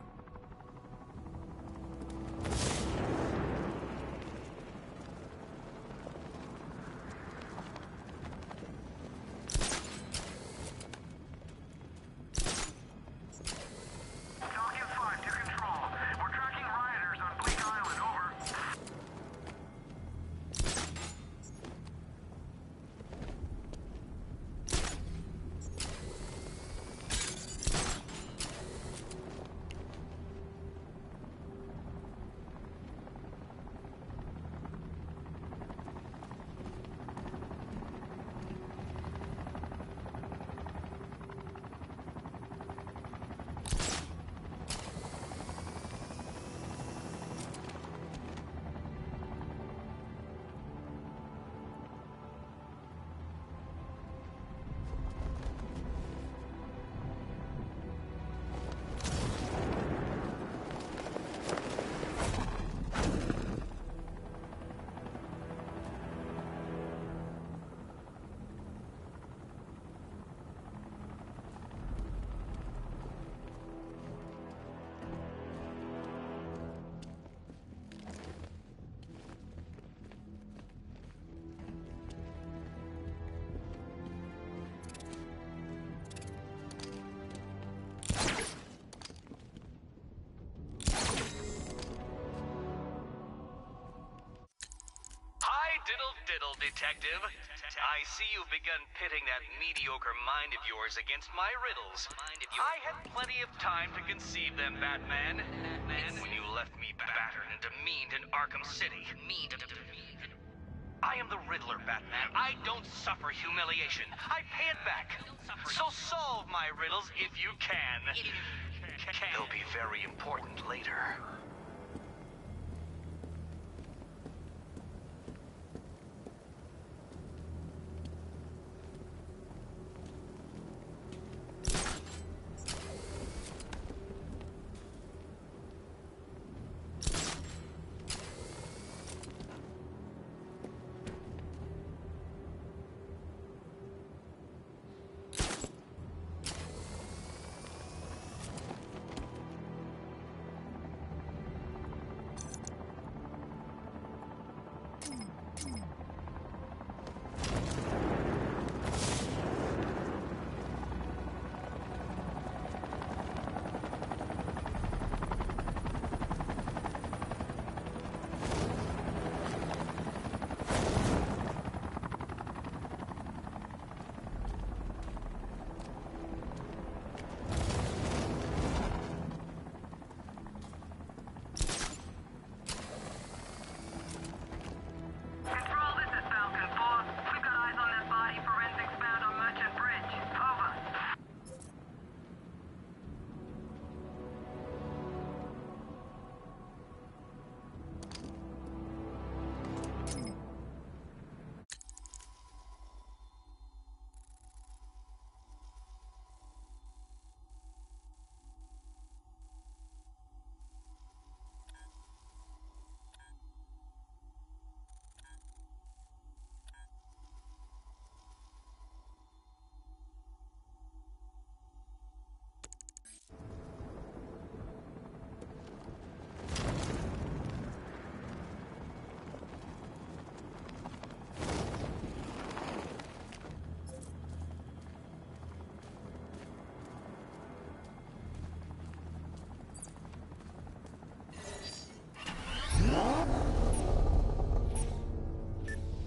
Diddle, detective. I see you've begun pitting that mediocre mind of yours against my riddles. I had plenty of time to conceive them, Batman. When you left me battered and demeaned in Arkham City. I am the Riddler, Batman. I don't suffer humiliation. I pay it back. So solve my riddles if you can. They'll be very important later.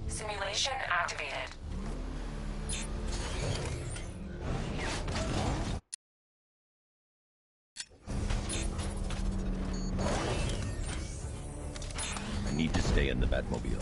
Simulation activated. Batmobile.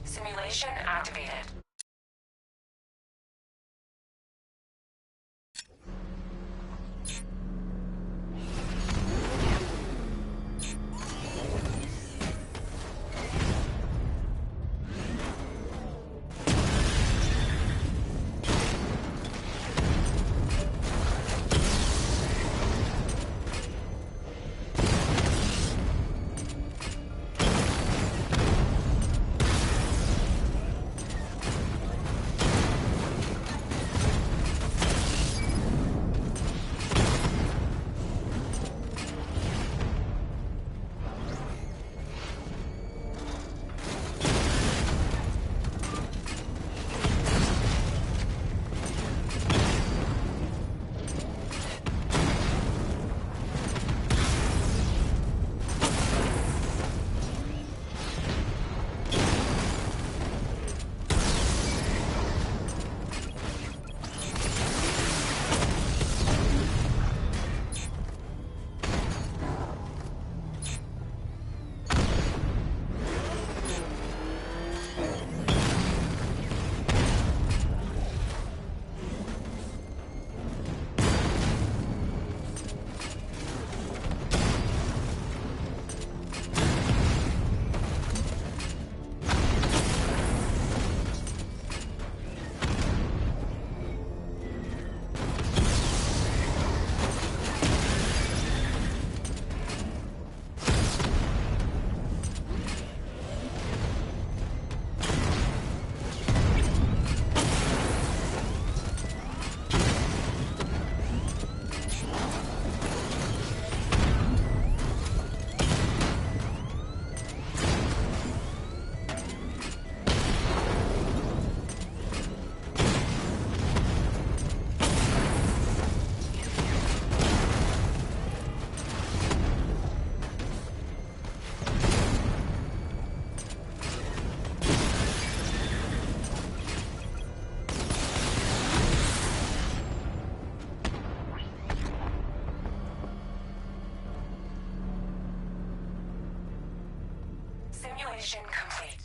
Simulation activated. Simulation complete.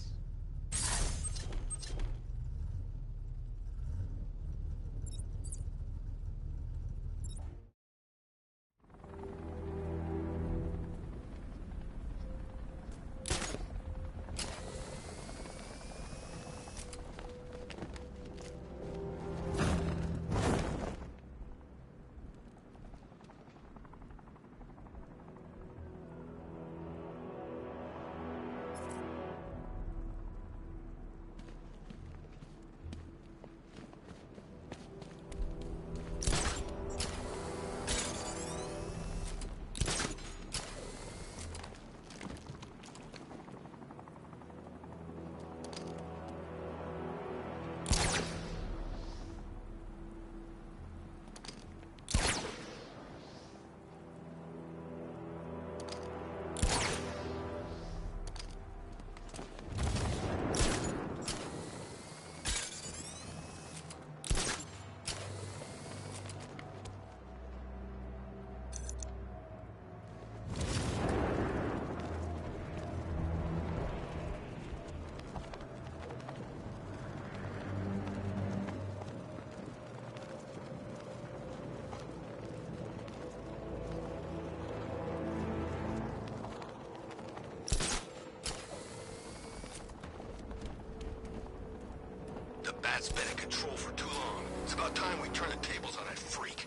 Bat's been in control for too long. It's about time we turn the tables on that freak.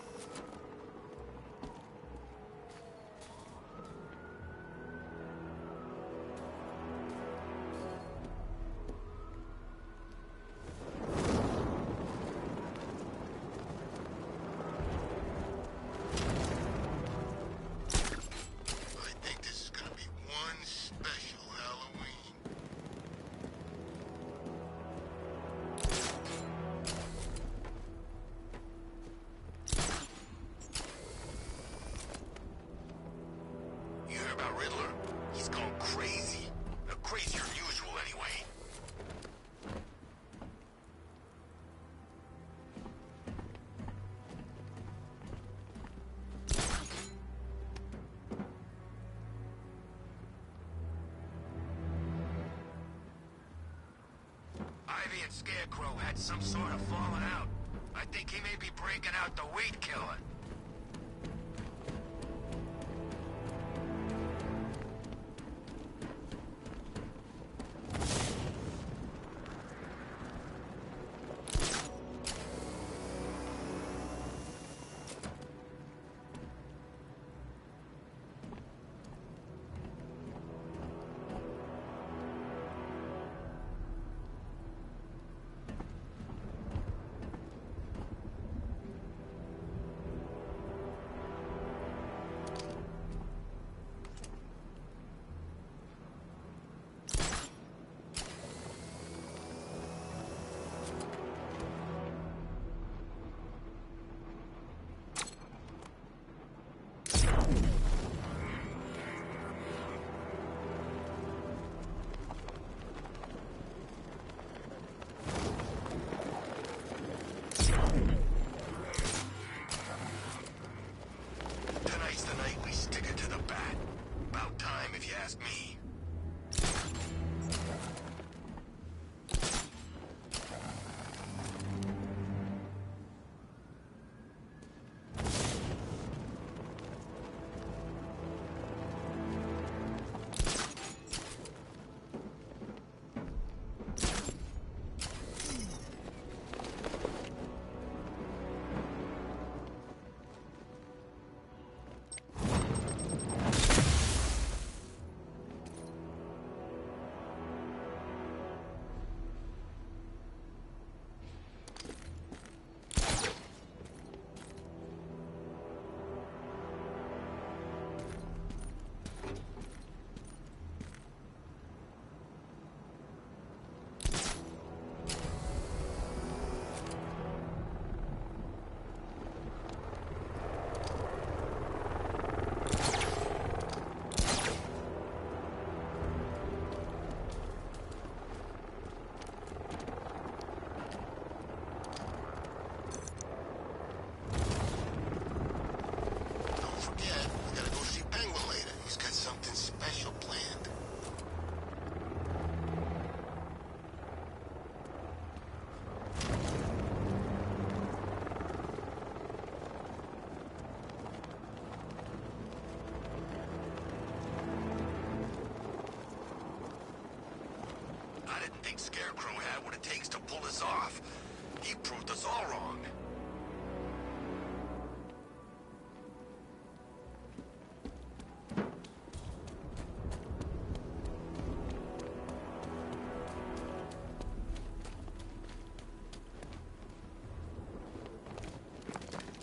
I think this is gonna be one special Halloween. You hear about Riddler? He's gone crazy. Crazier than usual, anyway. Ivy and Scarecrow had some sort of falling out. I think he may be breaking out the weed killer. Tonight's the night we stick it to the bat. About time, if you ask me. Scarecrow had what it takes to pull this off. He proved us all wrong.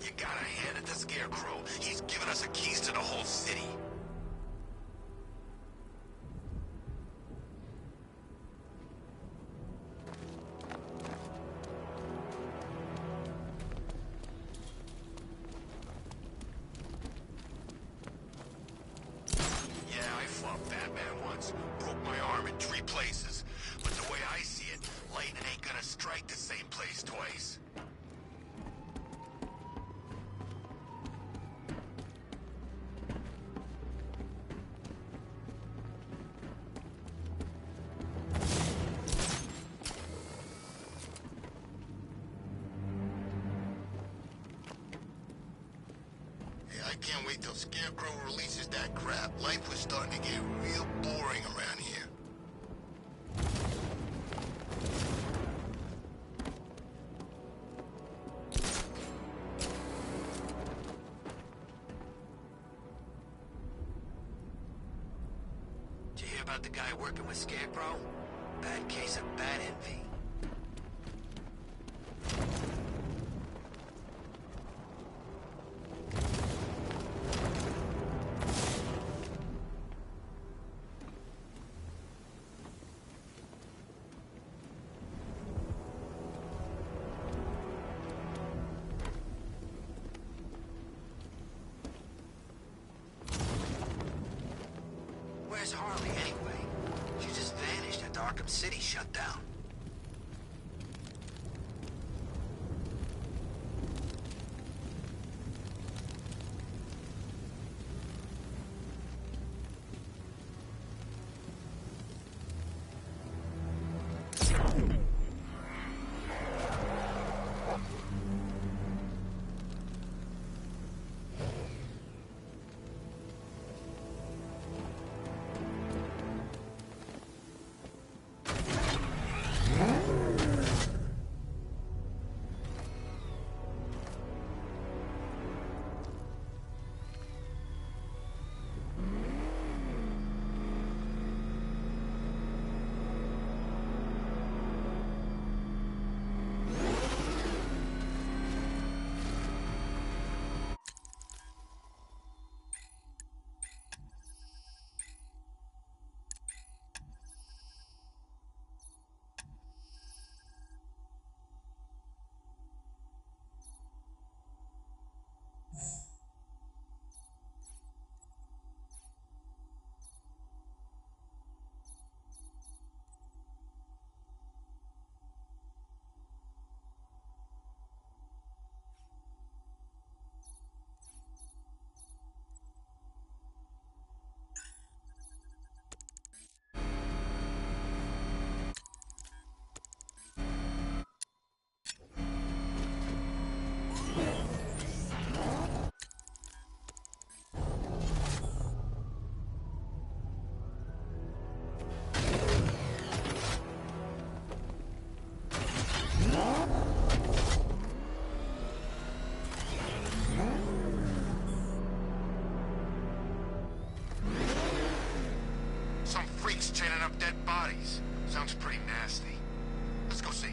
You gotta hand it to Scarecrow. He's given us the keys to the whole city. Yeah, I fought Batman once. Broke my arm in 3 places. But the way I see it, lightning ain't gonna strike the same place twice. Yeah, I can't wait till Scarecrow releases that crap. Life was starting to get real boring around here. Did you hear about the guy working with Scarecrow? Bad case of bat envy. Where's Harley anyway? She just vanished after Arkham City shut down. Some freaks chaining up dead bodies. Sounds pretty nasty. Let's go see.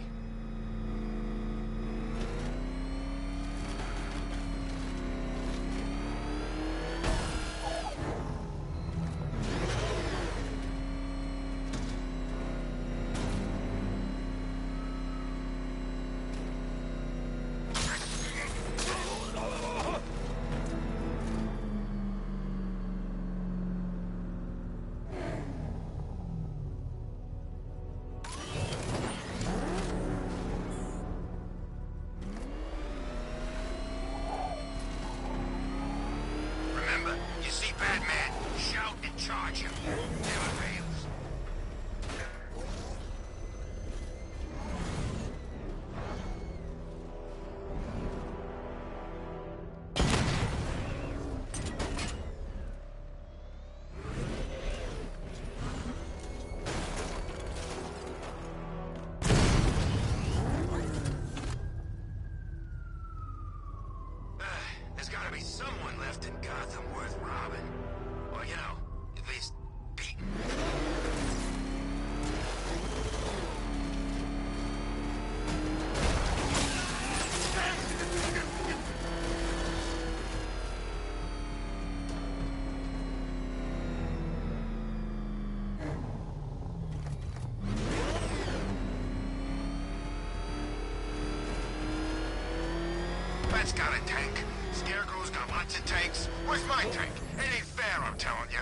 Bat's got a tank. Scarecrow's got lots of tanks. Where's my tank? It ain't fair, I'm telling you.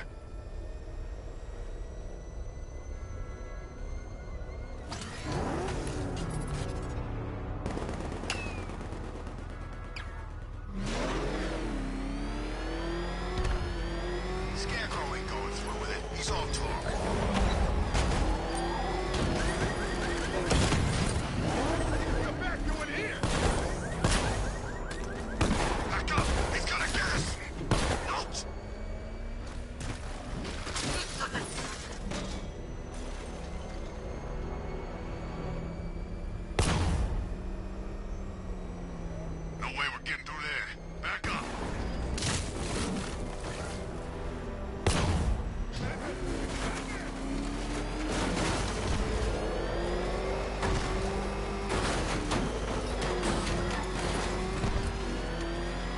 Scarecrow ain't going through with it. He's all talk. Come back, you in here! Back up! He's gonna get us! Out! No way we're getting through there. Back up!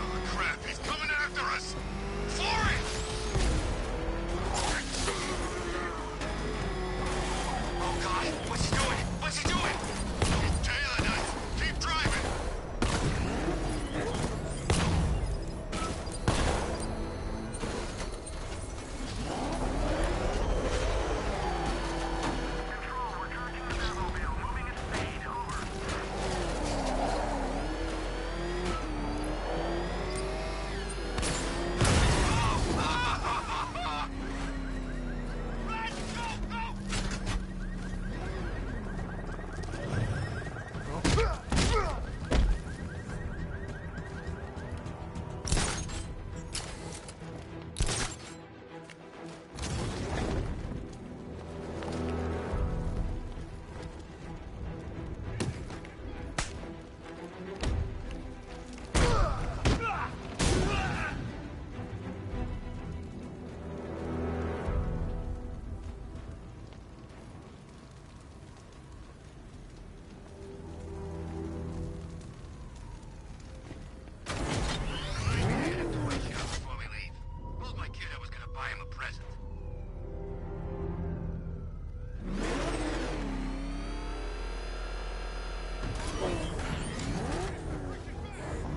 Oh, crap! He's coming after us! For it! Oh, God! What's he doing? What's he doing? He's tailing us! Keep driving!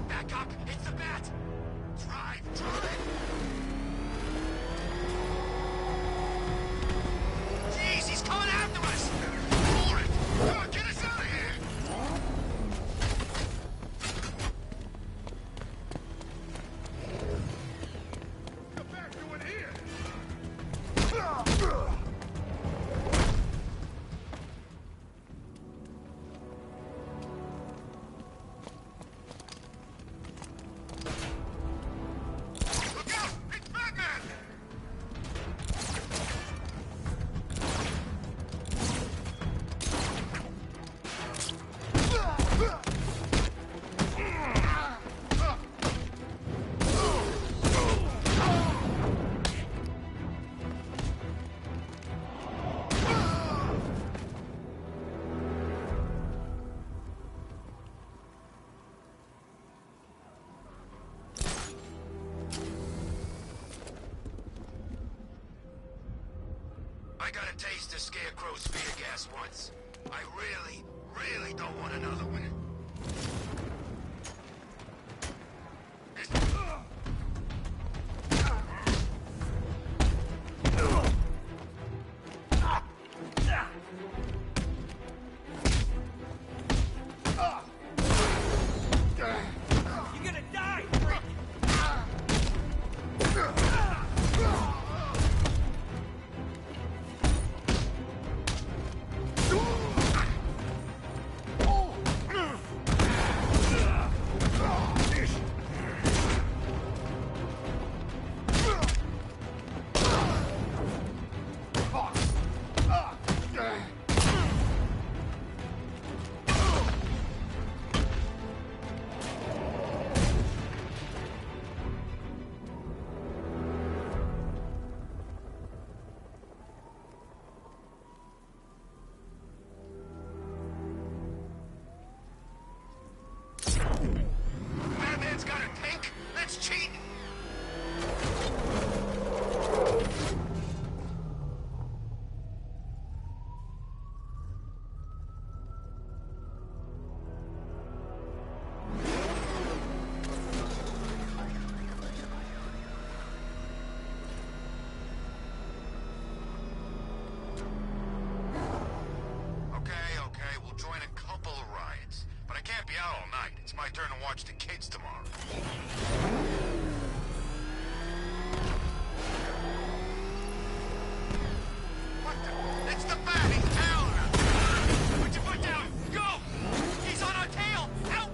Back up! It's the bat! Drive! Drive! Jeez, he's coming after us! For it! Come on, get us out of here! Come back, you in here! Look out! It's Batman! I got a taste of Scarecrow's fear gas once. I really, really don't want another one. You're gonna die, freak! out all night. It's my turn to watch the kids tomorrow. What the? It's the bat! He's tailing us! Put your foot down! Go! He's on our tail! Out!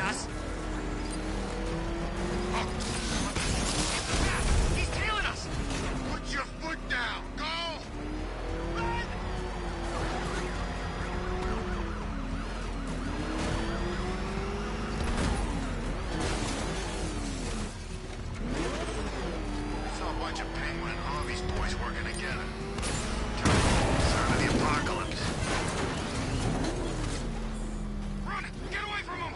us? Oh. He's tailing us! Put your foot down! Go! Run! I saw a bunch of Penguin and Harvey's boys working together. Start of the apocalypse. Run! Get away from him!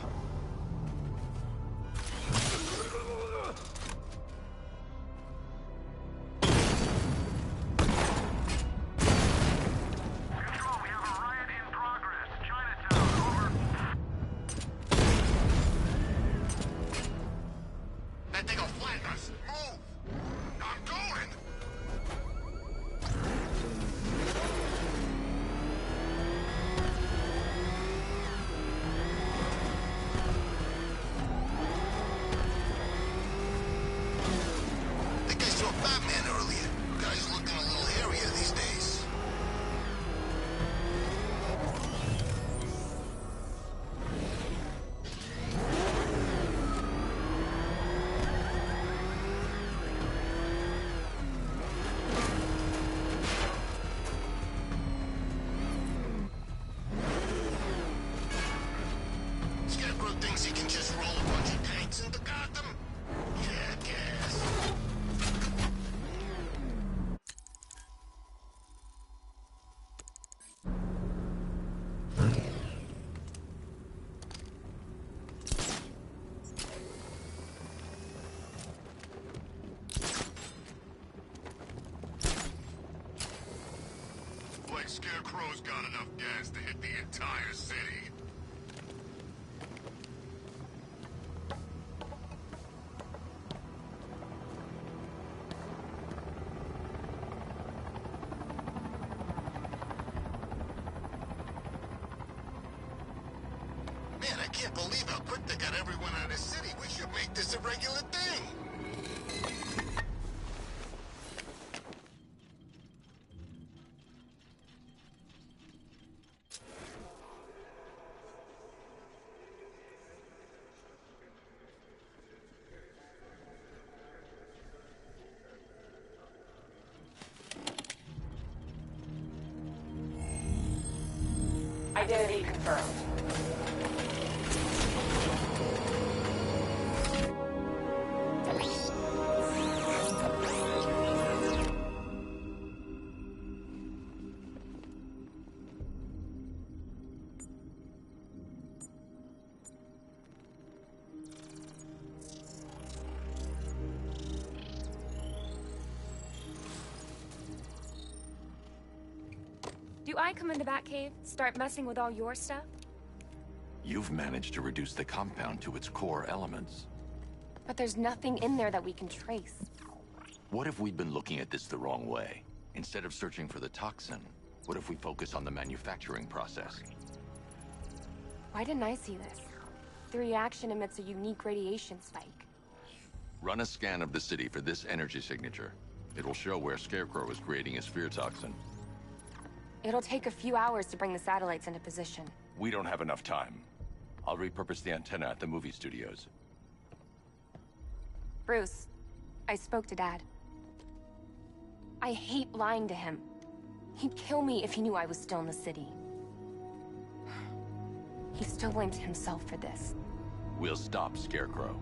That thing will flatten us. Move! I'm going! I think I saw Batman earlier. Guy's looking a little hairier these days. Scarecrow thinks he can just roll a bunch of tanks into Gotham? Jackass. Like Scarecrow's got enough gas to hit the entire city. Man, I can't believe how quick they got everyone out of the city. We should make this a regular thing. Identity confirmed. Do I come into Batcave, start messing with all your stuff? You've managed to reduce the compound to its core elements. But there's nothing in there that we can trace. What if we'd been looking at this the wrong way? Instead of searching for the toxin, what if we focus on the manufacturing process? Why didn't I see this? The reaction emits a unique radiation spike. Run a scan of the city for this energy signature. It will show where Scarecrow is creating his fear toxin. It'll take a few hours to bring the satellites into position. We don't have enough time. I'll repurpose the antenna at the movie studios. Bruce, I spoke to Dad. I hate lying to him. He'd kill me if he knew I was still in the city. He still blames himself for this. We'll stop Scarecrow.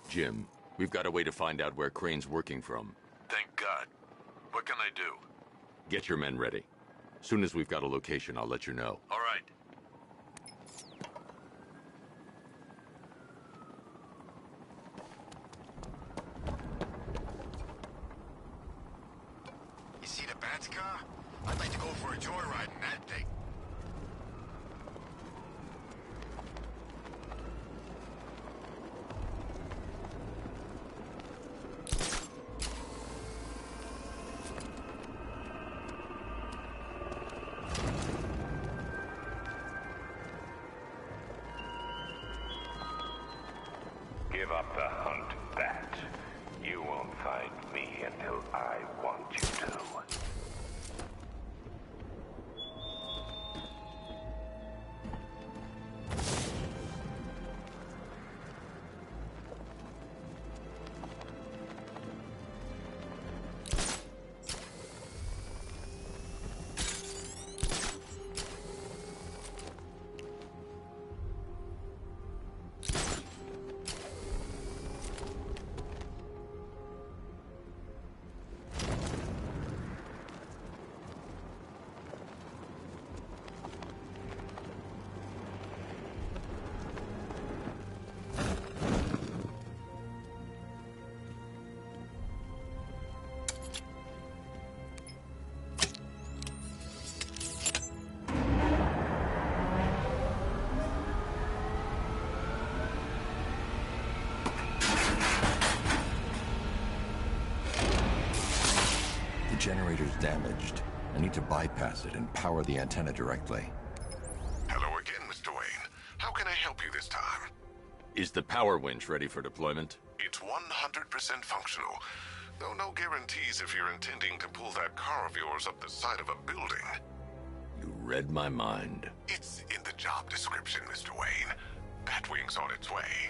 Jim, we've got a way to find out where Crane's working from. Thank God. What can I do? Get your men ready. Soon as we've got a location, I'll let you know. All right. You see the Bat's car? I'd like to go for a joyride in that thing. Give up the hunt, Bat. You won't find me until I want you to. Generator's damaged. I need to bypass it and power the antenna directly. Hello again, Mr. Wayne. How can I help you this time? Is the power winch ready for deployment? It's 100% functional, though no guarantees if you're intending to pull that car of yours up the side of a building. You read my mind. It's in the job description, Mr. Wayne. Batwing's on its way.